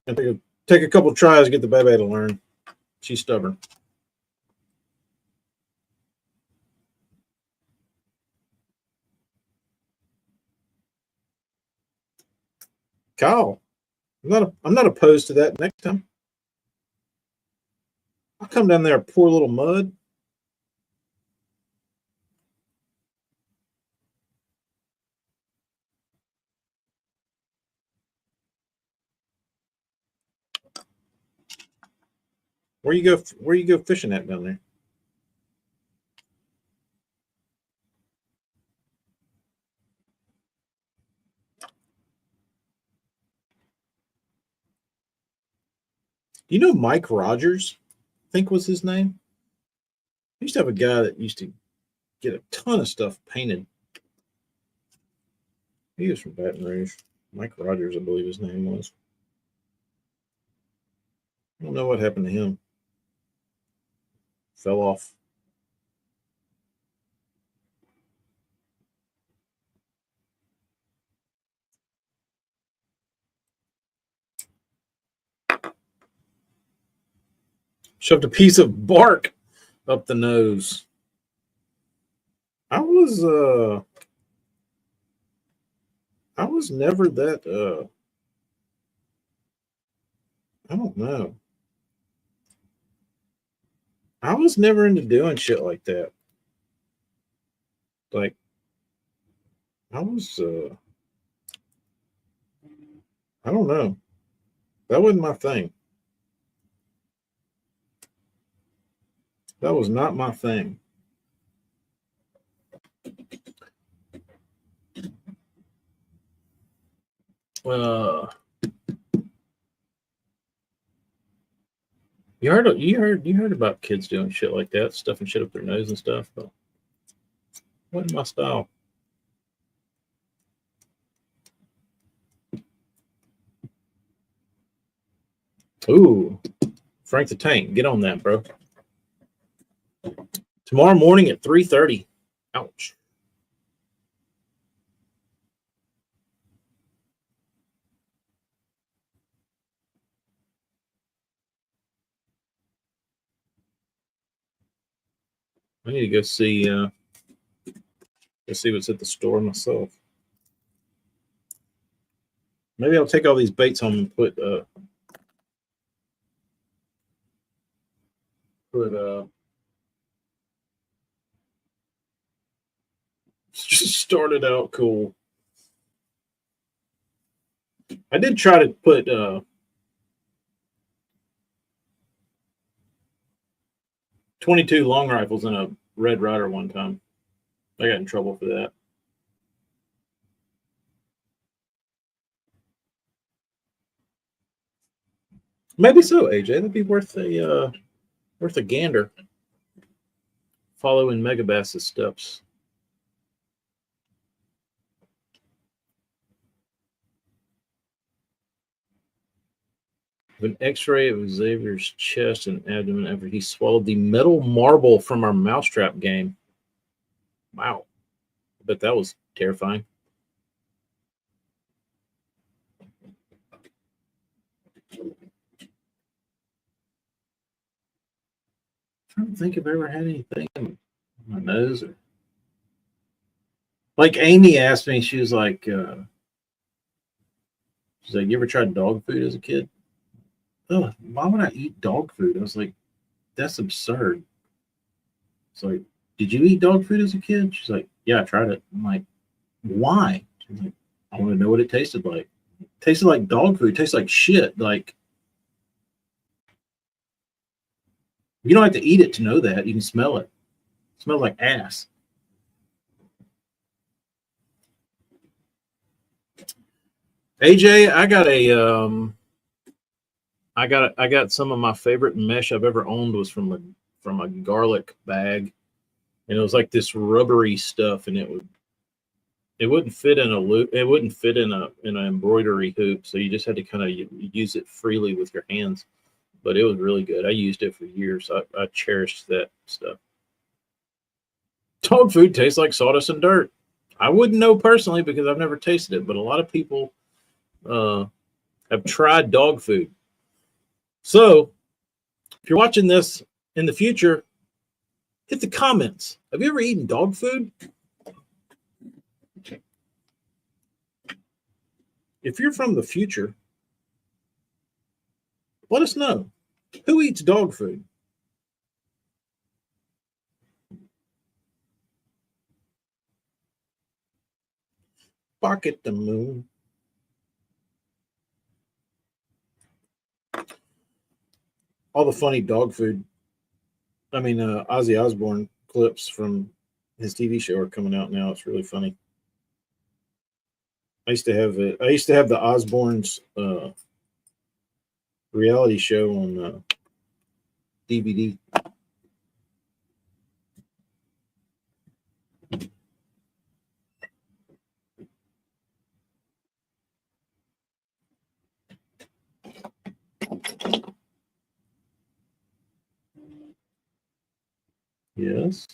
take a couple tries to get the baby to learn. She's stubborn. Kyle, I'm not opposed to that next time. I'll come down there, pour a little mud. Where you go fishing at down there? Do you know Mike Rogers? I think was his name. I used to have a guy that used to get a ton of stuff painted. He was from Baton Rouge. Mike Rogers, I believe his name was. I don't know what happened to him. Fell off. Shoved a piece of bark up the nose. I was never that I don't know. I was never into doing shit like that. Like I was I don't know. That wasn't my thing. That was not my thing. You heard about kids doing shit like that, stuffing shit up their nose and stuff, but wasn't my style. Ooh, Frank the Tank, get on that, bro. Tomorrow morning at 3:30. Ouch. I need to go see what's at the store myself. Maybe I'll take all these baits home and put just started out cool. I did try to put 22 long rifles in a Red Ryder one time. I got in trouble for that. Maybe so, AJ. That'd be worth a gander. Following Megabass's steps. An X-ray of Xavier's chest and abdomen after he swallowed the metal marble from our mousetrap game. Wow, I bet that was terrifying. I don't think I've ever had anything in my nose. Like Amy asked me, she was like, "You ever tried dog food as a kid?" Oh, why would I eat dog food? I was like, that's absurd. It's like, did you eat dog food as a kid? She's like, yeah, I tried it. I'm like, why? She's like, I want to know what it tasted like. It tasted like dog food. It tastes like shit. Like, you don't have to eat it to know that. You can smell it. It smells like ass. AJ, I got some of my favorite mesh I've ever owned was from a garlic bag, and it was like this rubbery stuff, and it wouldn't fit in a loop. It wouldn't fit in an embroidery hoop, so you just had to kind of use it freely with your hands. But it was really good. I used it for years. I cherished that stuff. Dog food tastes like sawdust and dirt. I wouldn't know personally because I've never tasted it, but a lot of people have tried dog food. So if you're watching this in the future, hit the comments. Have you ever eaten dog food? If you're from the future, let us know. Who eats dog food? Pocket the moon. All the funny dog food. I mean, Ozzy Osbourne clips from his TV show are coming out now. It's really funny. I used to have it. I used to have the Osbournes reality show on DVD. Yes.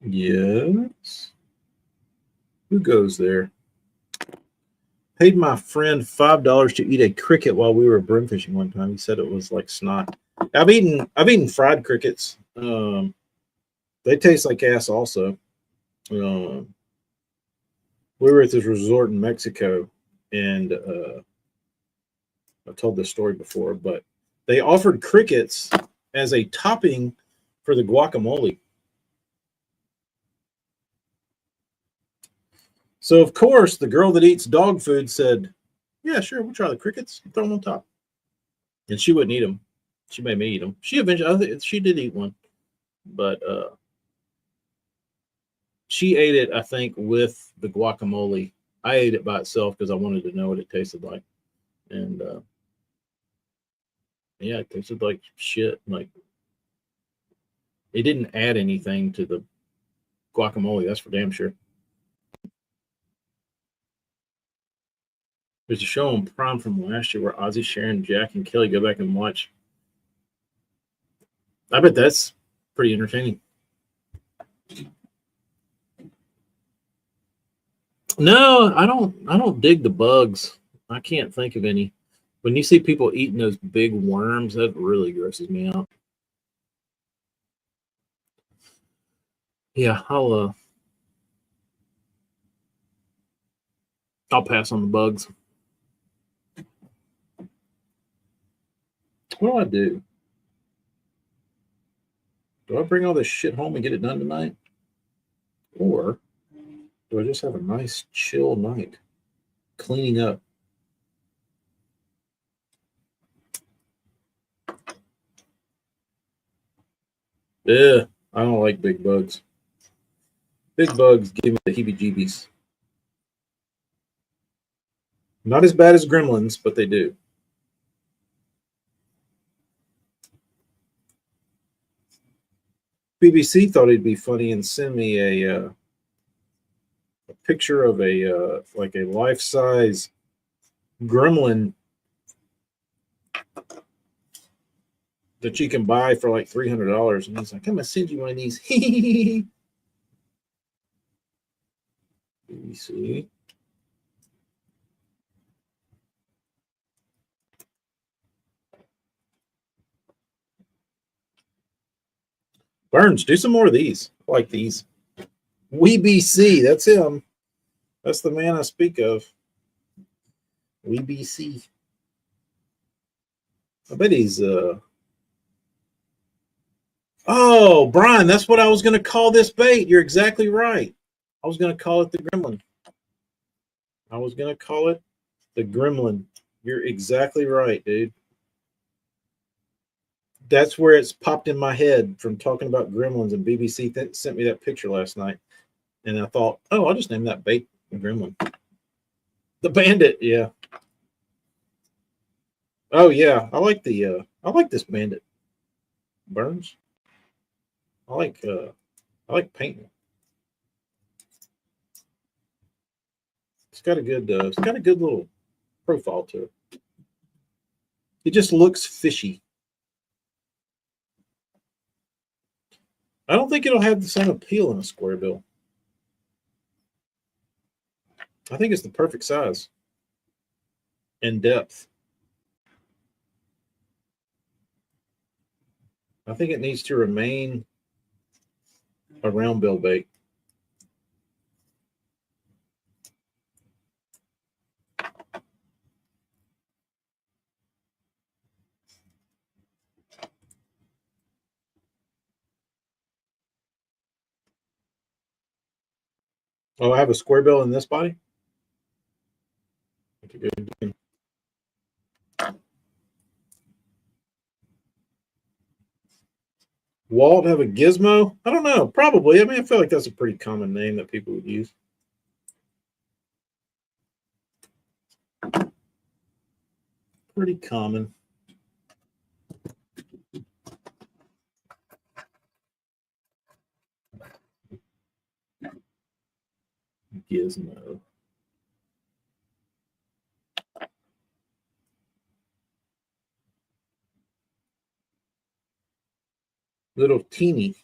Yes. Who goes there? Paid my friend $5 to eat a cricket while we were brim fishing one time. He said it was like snot. I've eaten fried crickets. They taste like ass also. We were at this resort in Mexico, and I've told this story before, but they offered crickets as a topping for the guacamole. So, of course, the girl that eats dog food said, yeah, sure, we'll try the crickets. Throw them on top. And she wouldn't eat them. She made me eat them. She eventually, I think she did eat one. But she ate it, I think, with the guacamole. I ate it by itself because I wanted to know what it tasted like. And yeah, it tasted like shit. Like, it didn't add anything to the guacamole, that's for damn sure. There's a show on Prime from last year where Ozzy, Sharon, Jack, and Kelly go back and watch. I bet that's pretty entertaining. No, I don't dig the bugs. I can't think of any. When you see people eating those big worms, that really grosses me out. Yeah, I'll pass on the bugs. What do? Do I bring all this shit home and get it done tonight? Or do I just have a nice chill night cleaning up? Yeah, I don't like big bugs. Big bugs give me the heebie-jeebies. Not as bad as gremlins, but they do. BBC thought it'd be funny and send me a picture of a like a life-size gremlin that you can buy for like $300. And he's like, I'm going to send you one of these. Let me see. Burns, do some more of these. I like these. WeBC, that's him. That's the man I speak of. WeBC. I bet he's Oh, Brian, that's what I was going to call this bait. You're exactly right. I was going to call it the gremlin. I was going to call it the gremlin. You're exactly right, dude. That's where it's popped in my head from talking about gremlins, and BBC sent me that picture last night. And I thought, oh, I'll just name that bait the gremlin. The bandit, yeah. Oh yeah, I like this bandit. Burns. I like painting. It's got a good little profile to it. It just looks fishy. I don't think it'll have the same appeal in a square bill. I think it's the perfect size and depth. I think it needs to remain a round bill bait. Oh, I have a square bill in this body? That's a good thing. Walt have a gizmo? I don't know. Probably. I mean, I feel like that's a pretty common name that people would use. Pretty common. Gizmo. Little teeny.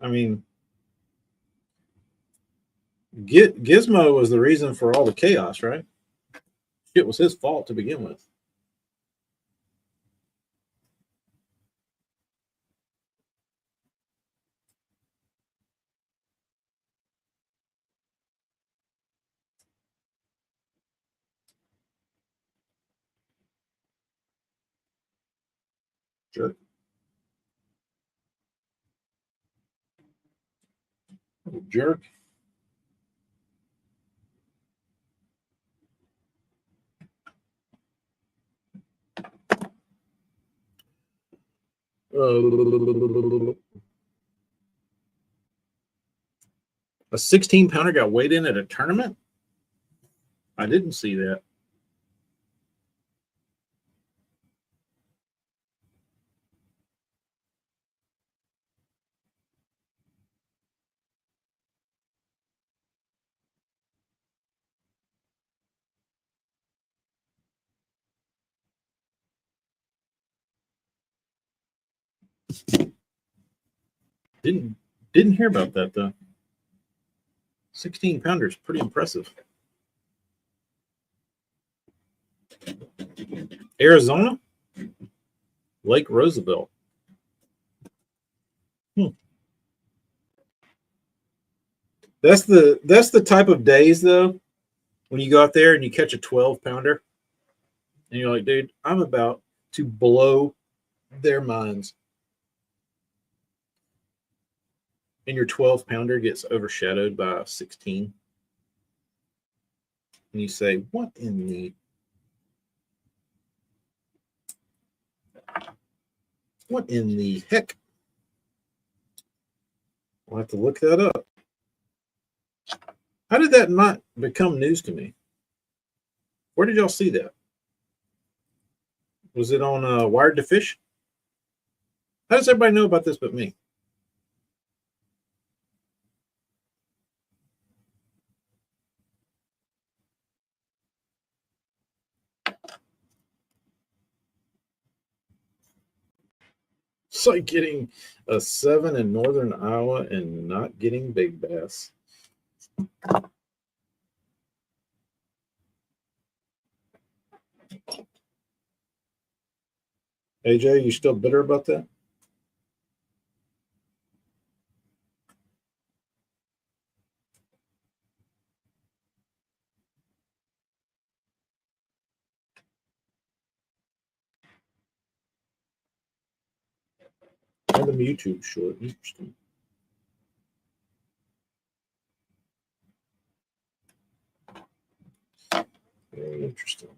I mean, Gizmo was the reason for all the chaos, right? It was his fault to begin with. Jerk. Little jerk. A 16-pounder got weighed in at a tournament? I didn't see that. Didn't hear about that though. 16-pounder is pretty impressive. Arizona, Lake Roosevelt. That's the type of days though when you go out there and you catch a 12-pounder and you're like, dude, I'm about to blow their minds. And your 12-pounder gets overshadowed by a 16. And you say, what in the heck? I'll have to look that up. How did that not become news to me? Where did y'all see that? Was it on Wired to Fish? How does everybody know about this but me? It's like getting a 7 in northern Iowa and not getting big bass. AJ, you still bitter about that? Random YouTube short. Interesting. Very interesting.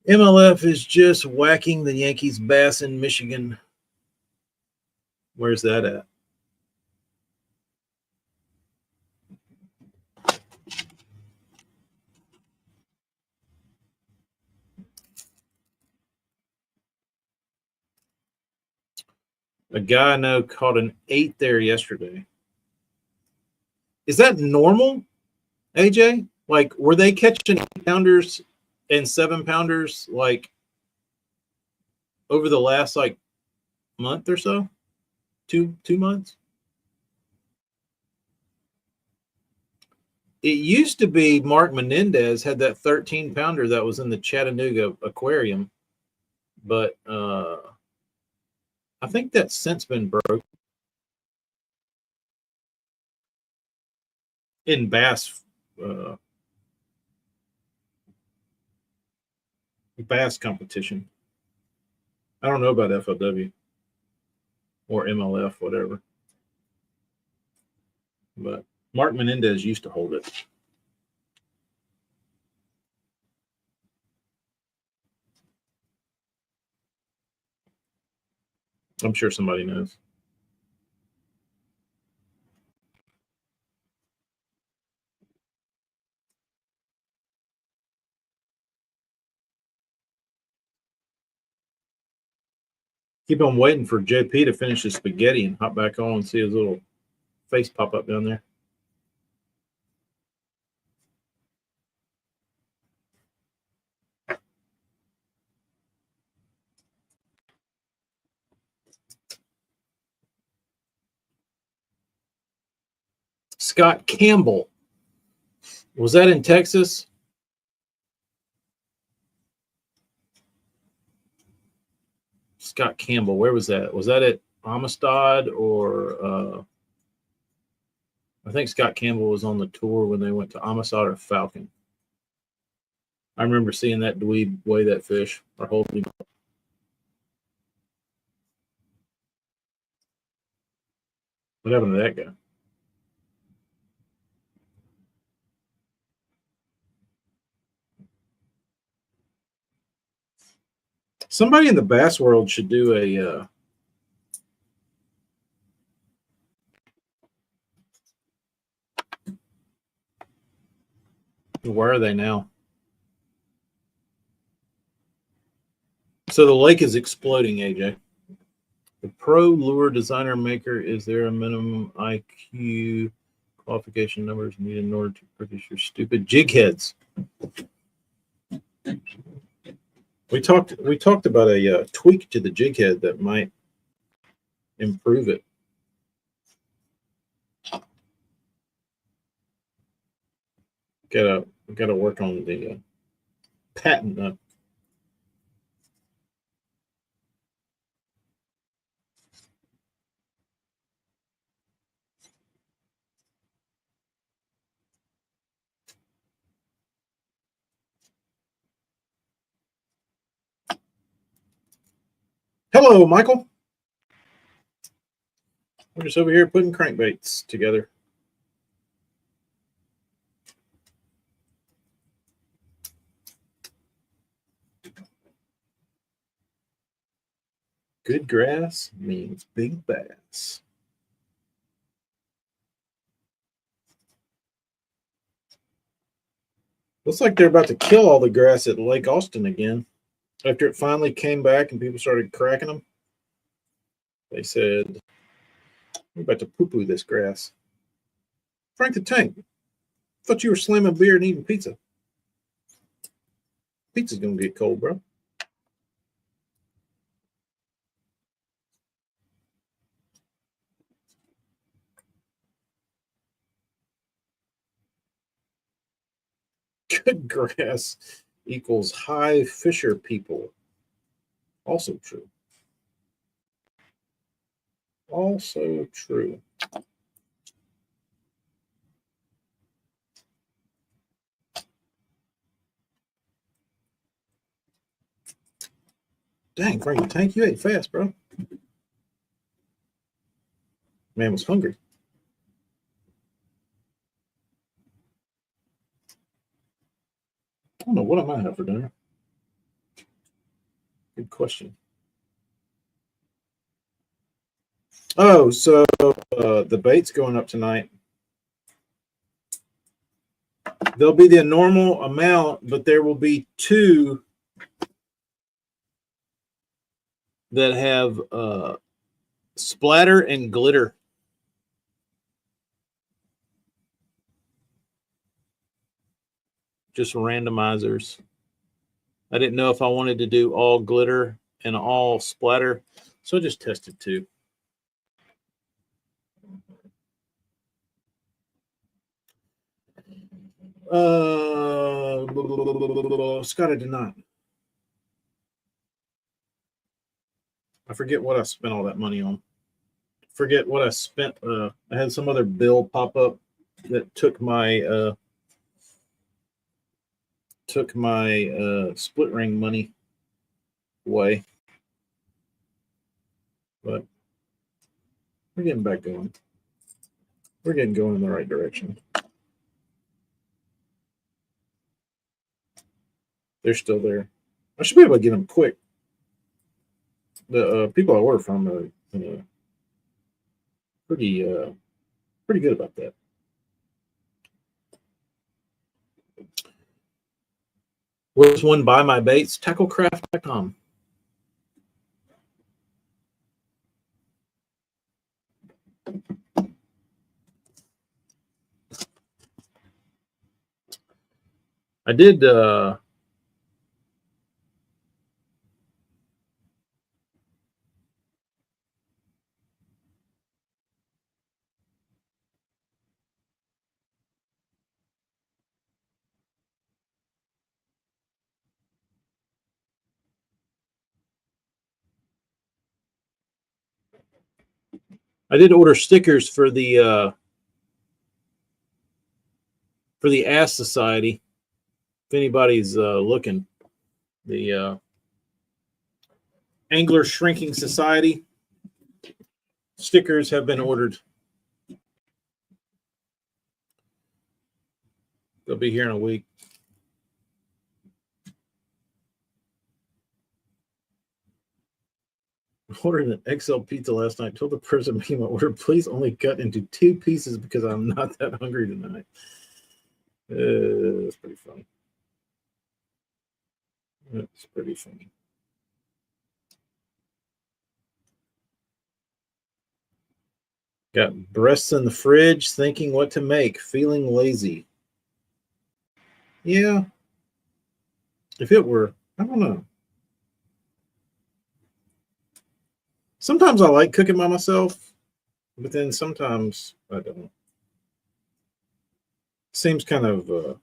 MLF is just whacking the Yankees bass in Michigan. Where's that at? A guy I know caught an 8 there yesterday. Is that normal, AJ? Like, were they catching 8-pounders and 7-pounders like over the last like month or so? Two months? It used to be Mark Menendez had that 13-pounder that was in the Chattanooga aquarium, but I think that's since been broke in bass bass competition. I don't know about FLW or MLF, whatever, but Mark Menendez used to hold it. I'm sure somebody knows. Keep on waiting for JP to finish his spaghetti and hop back on and see his little face pop up down there. Scott Campbell. Was that in Texas? Scott Campbell, where was that? Was that at Amistad or I think Scott Campbell was on the tour when they went to Amistad or Falcon. I remember seeing that dweeb weigh that fish or hold him. What happened to that guy? Somebody in the bass world should do a where are they now? So the lake is exploding, AJ. The pro lure designer maker, is there a minimum IQ qualification numbers needed in order to purchase your stupid jig heads? We talked about a tweak to the jig head that might improve it. Gotta work on the patent. Hello, Michael. We're just over here putting crankbaits together. Good grass means big bass. Looks like they're about to kill all the grass at Lake Austin again. After it finally came back and people started cracking them, they said, we're about to poo-poo this grass. Frank the Tank, thought you were slamming beer and eating pizza. Pizza's going to get cold, bro. Good grass equals high fisher people. Also true. Also true. Dang, Frank the Tank, you ate fast, bro. Man was hungry. I don't know what I might have for dinner. Good question. Oh, so the bait's going up tonight. There'll be the normal amount, but there will be 2 that have splatter and glitter. Just randomizers. I didn't know if I wanted to do all glitter and all splatter, so I just tested 2. Scott, I did not. I forget what I spent all that money on. Forget what I spent. I had some other bill pop up that took my split ring money away. But we're getting back going. We're getting going in the right direction. They're still there. I should be able to get them quick. The people I order from are pretty good about that. Where's one buy my baits? Tacklecraft.com. I did order stickers for the Ass Society. If anybody's looking, the Angler Shrinking Society stickers have been ordered. They'll be here in a week. I ordered an XL pizza last night. Told the person making my order, please only cut into 2 pieces because I'm not that hungry tonight. That's pretty funny. That's pretty funny. Got breasts in the fridge, thinking what to make, feeling lazy. Yeah. If it were, I don't know. Sometimes I like cooking by myself, but then sometimes I don't. Seems kind of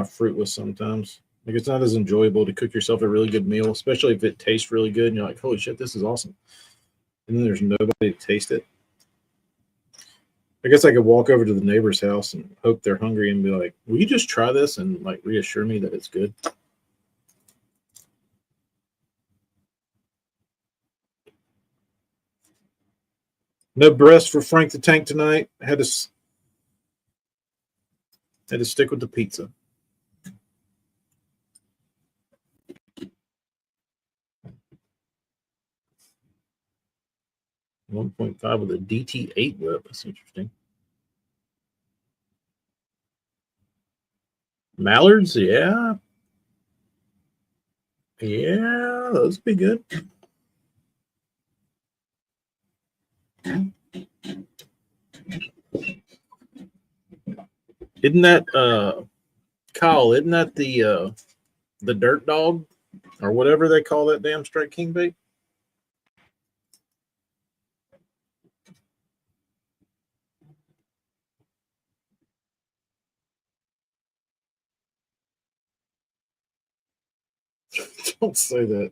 fruitless sometimes. Like it's not as enjoyable to cook yourself a really good meal, especially if it tastes really good and you're like, holy shit, this is awesome. And then there's nobody to taste it. I guess I could walk over to the neighbor's house and hope they're hungry and be like, will you just try this and like reassure me that it's good? No breast for Frank the Tank tonight. Had to stick with the pizza. 1.5 with a DT8 whip. That's interesting. Mallards, yeah. Yeah, those would be good. Isn't that Kyle, isn't that the dirt dog or whatever they call that damn straight king bait? Don't say that.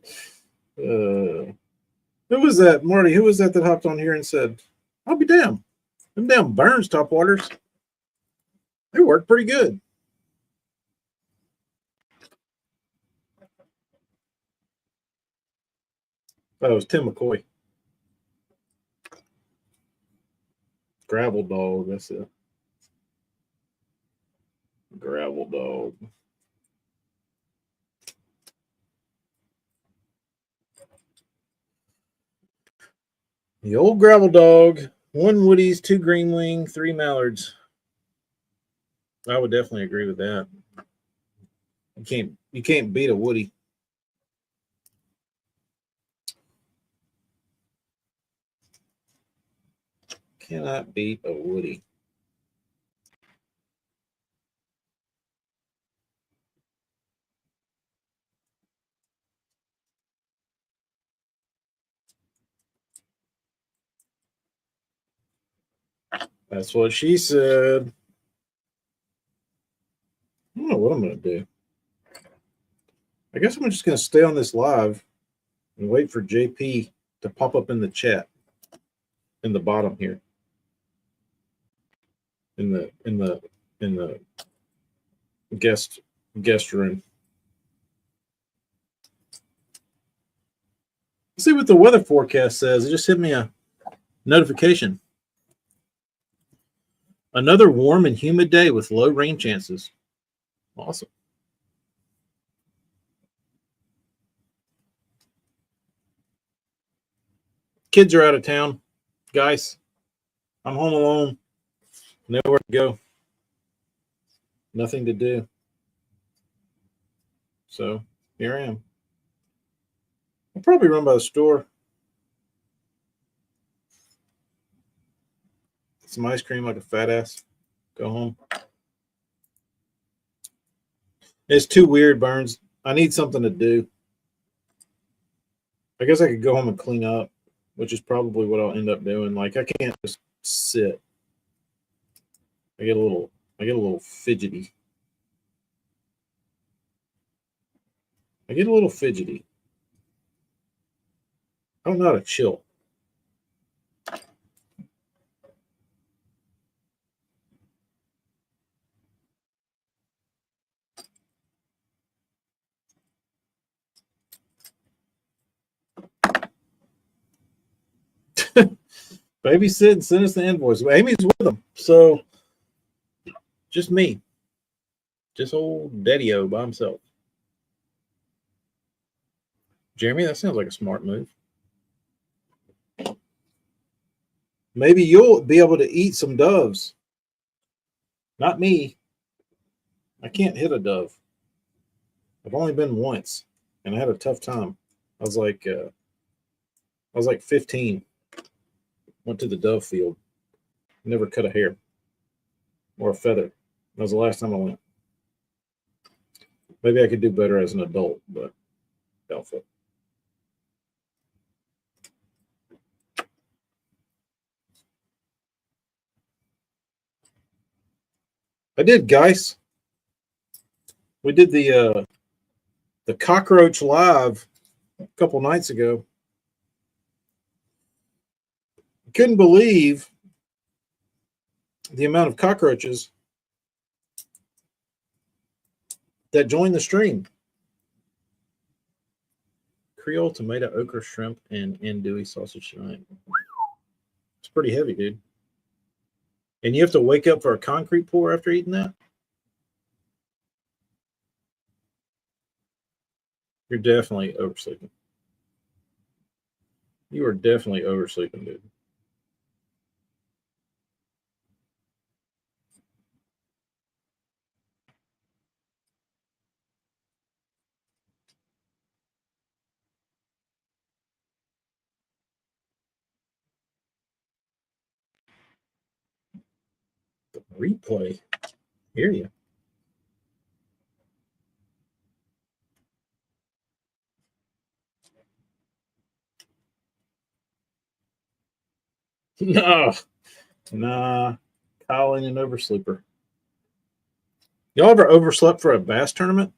Who was that, Marty? Who was that hopped on here and said, I'll be damned. Them damn Burns top waters, they work pretty good. That was Tim McCoy. Gravel dog, that's it. Gravel dog. The old gravel dog, 1 Woodies, 2 green wing, 3 mallards. I would definitely agree with that. You can't beat a Woody. Cannot beat a Woody. That's what she said. I don't know what I'm going to do. I guess I'm just going to stay on this live and wait for JP to pop up in the chat in the bottom here. In the guest room. Let's see what the weather forecast says. It just hit me a notification. Another warm and humid day with low rain chances. Awesome. Kids are out of town. Guys, I'm home alone. Nowhere to go. Nothing to do. So here I am. I'll probably run by the store. Get some ice cream like a fat ass. Go home. It's too weird, Burns. I need something to do. I guess I could go home and clean up, which is probably what I'll end up doing. Like I can't just sit. I get a little fidgety. I don't know how to chill. Babysit and send us the invoice. Amy's with them, so just me. Just old Daddy-O by himself. Jeremy, that sounds like a smart move. Maybe you'll be able to eat some doves. Not me. I can't hit a dove. I've only been once, and I had a tough time. I was like 15. Went to the dove field. Never cut a hair or a feather. That was the last time I went. Maybe I could do better as an adult, but doubtful. I did, guys. We did the cockroach live a couple nights ago. Couldn't believe the amount of cockroaches that joined the stream. Creole, tomato, okra, shrimp, and andouille sausage tonight. It's pretty heavy, dude. And you have to wake up for a concrete pour after eating that? You're definitely oversleeping. You are definitely oversleeping, dude. Replay. Hear you. No. Nah. Kyle ain't an oversleeper. Y'all ever overslept for a bass tournament?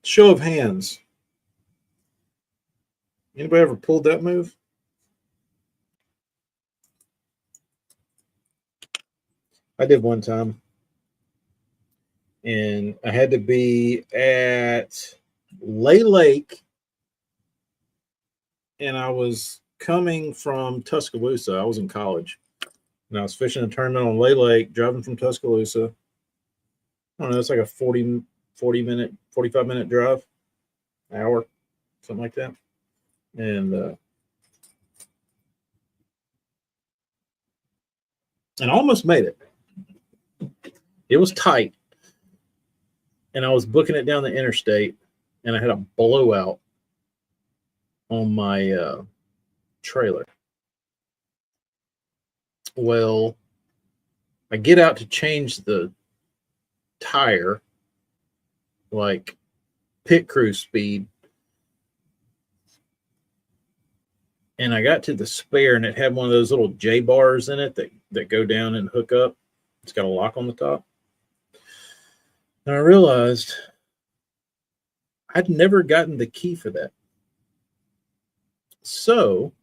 Show of hands. Anybody ever pulled that move? I did one time. And I had to be at Lay Lake. And I was coming from Tuscaloosa. I was in college. And I was fishing a tournament on Lay Lake, driving from Tuscaloosa. I don't know, it's like a 45-minute drive, hour, something like that. And I almost made it. It was tight. And I was booking it down the interstate, and I had a blowout on my trailer. Well, I get out to change the tire, like pit crew speed, and I got to the spare, and it had one of those little J bars in it that go down and hook up. It's got a lock on the top. And I realized I'd never gotten the key for that. So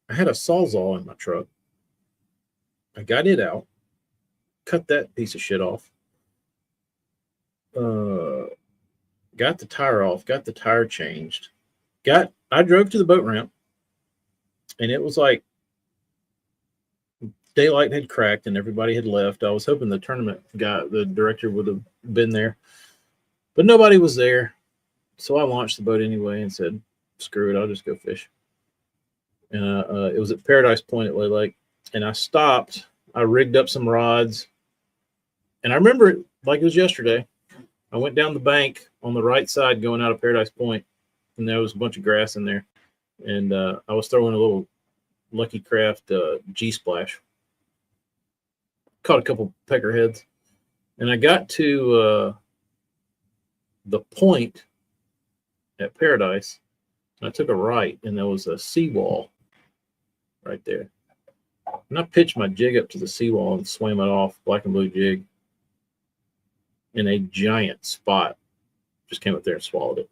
I had a Sawzall in my truck. I got it out, cut that piece of shit off, got the tire off, got the tire changed, I drove to the boat ramp, and it was like daylight had cracked and everybody had left. I was hoping the tournament guy, the director, would have been there, but nobody was there. So I launched the boat anyway and said, screw it, I'll just go fish. And it was at Paradise Point at Lay Lake. And I stopped. I rigged up some rods. And I remember it like it was yesterday. I went down the bank on the right side going out of Paradise Point, and there was a bunch of grass in there. And I was throwing a little Lucky Craft G-Splash. Caught a couple peckerheads. And I got to the point at Paradise, and I took a right, and there was a seawall right there. And I pitched my jig up to the seawall and swam it off, black and blue jig, in a giant spot. Just came up there and swallowed it.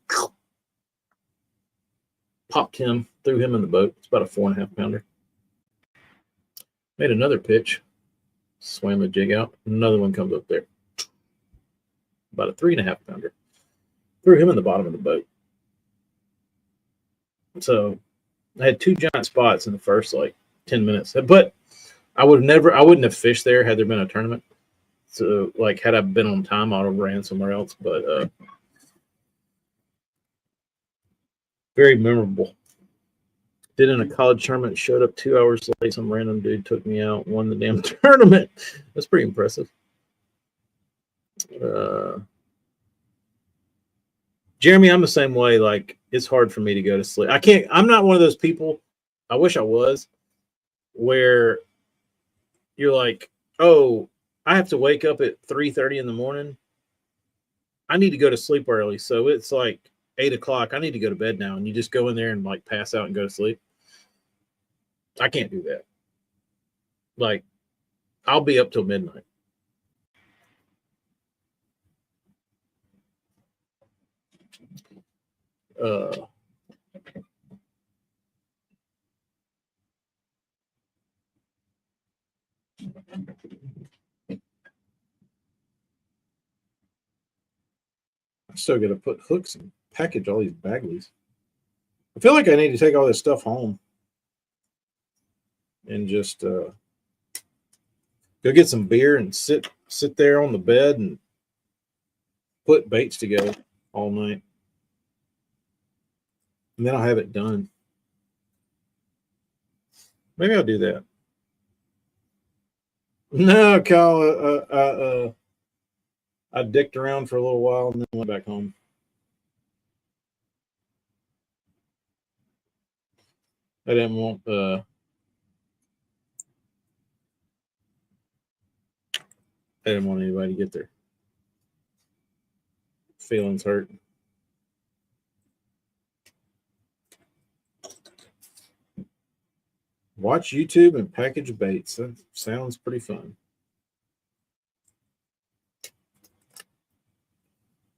Popped him, threw him in the boat. It's about a 4.5 pounder. Made another pitch, swam the jig out. Another one comes up there. About a 3.5 pounder. Threw him in the bottom of the boat. So I had 2 giant spots in the first like 10 minutes. But I wouldn't have fished there had there been a tournament. So like had I been on time, I would have ran somewhere else. But very memorable. Did in a college tournament, showed up 2 hours late. Some random dude took me out, won the damn tournament. That's pretty impressive. Jeremy, I'm the same way. Like, it's hard for me to go to sleep. I'm not one of those people, I wish I was, where you're like, oh, I have to wake up at 3:30 in the morning. I need to go to sleep early. So it's like 8 o'clock. I need to go to bed now. And you just go in there and like pass out and go to sleep. I can't do that. Like, I'll be up till midnight. I still got to put hooks and package all these Bagley's. I feel like I need to take all this stuff home and just go get some beer and sit there on the bed and put baits together all night. And then I'll have it done. Maybe I'll do that. No, Kyle, I dicked around for a little while and then went back home. I didn't want I didn't want anybody to get their feelings hurt. Watch YouTube and package baits. That sounds pretty fun.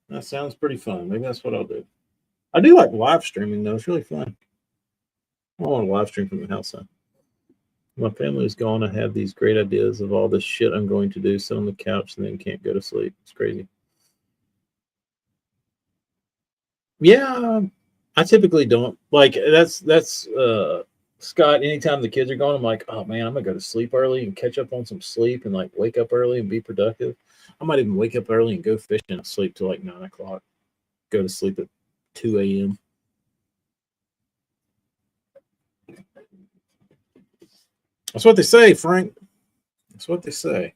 That sounds pretty fun. Maybe that's what I'll do. I do like live streaming, though. It's really fun. I want to live stream from the house. My family is gone. I have these great ideas of all this shit I'm going to do. Sit on the couch and then can't go to sleep. It's crazy. Yeah, I typically don't. Like, that's Scott, anytime the kids are gone, I'm like, oh man, I'm gonna go to sleep early and catch up on some sleep and like wake up early and be productive. I might even wake up early and go fishing and sleep till like 9 o'clock. Go to sleep at 2 a.m. That's what they say, Frank. That's what they say.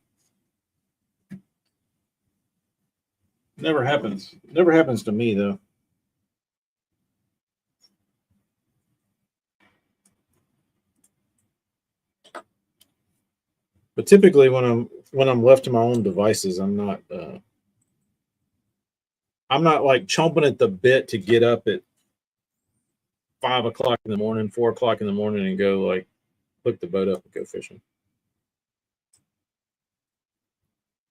Never happens. Never happens to me though. But typically when I'm left to my own devices, I'm not like chomping at the bit to get up at 5 o'clock in the morning, 4 o'clock in the morning and go like hook the boat up and go fishing.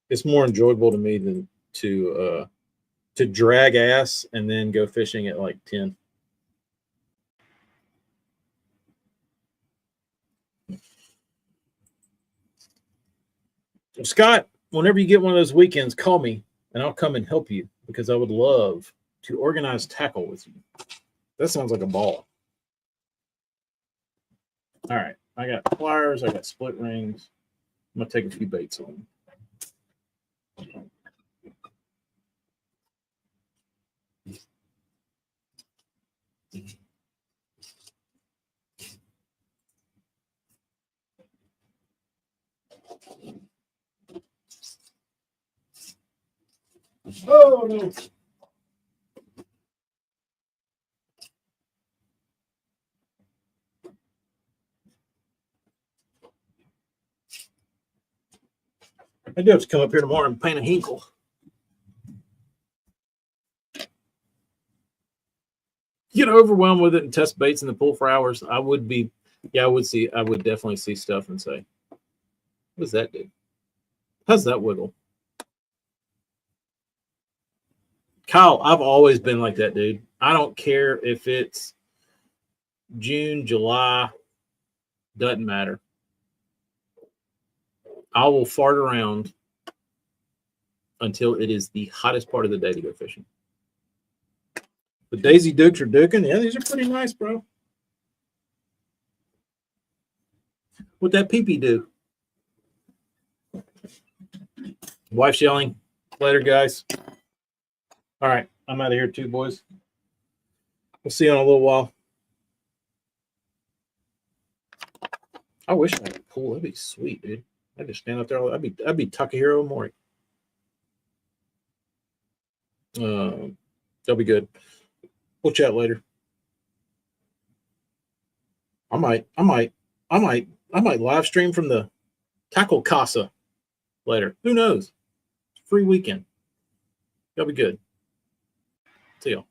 It's more enjoyable to me than to drag ass and then go fishing at like 10. Scott, whenever you get one of those weekends, call me and I'll come and help you because I would love to organize tackle with you. That sounds like a ball. All right. I got pliers. I got split rings. I'm going to take a few baits on. Oh, no. I do have to come up here tomorrow and paint a hinkle. Get overwhelmed with it and test baits in the pool for hours. I would definitely see stuff and say, what does that do? How's that wiggle? Kyle, I've always been like that, dude. I don't care if it's June, July, doesn't matter. I will fart around until it is the hottest part of the day to go fishing. The Daisy Dukes are duking. Yeah, these are pretty nice, bro. What'd that pee-pee do? Wife's yelling. Later, guys. All right, I'm out of here too, boys. We'll see you in a little while. I wish I had a pool. That'd be sweet, dude. I'd just stand out there. I'd be Takahiro Mori. That'll be good. We'll chat later. I might live stream from the Tackle Casa later. Who knows? It's a free weekend. That'll be good. See y'all.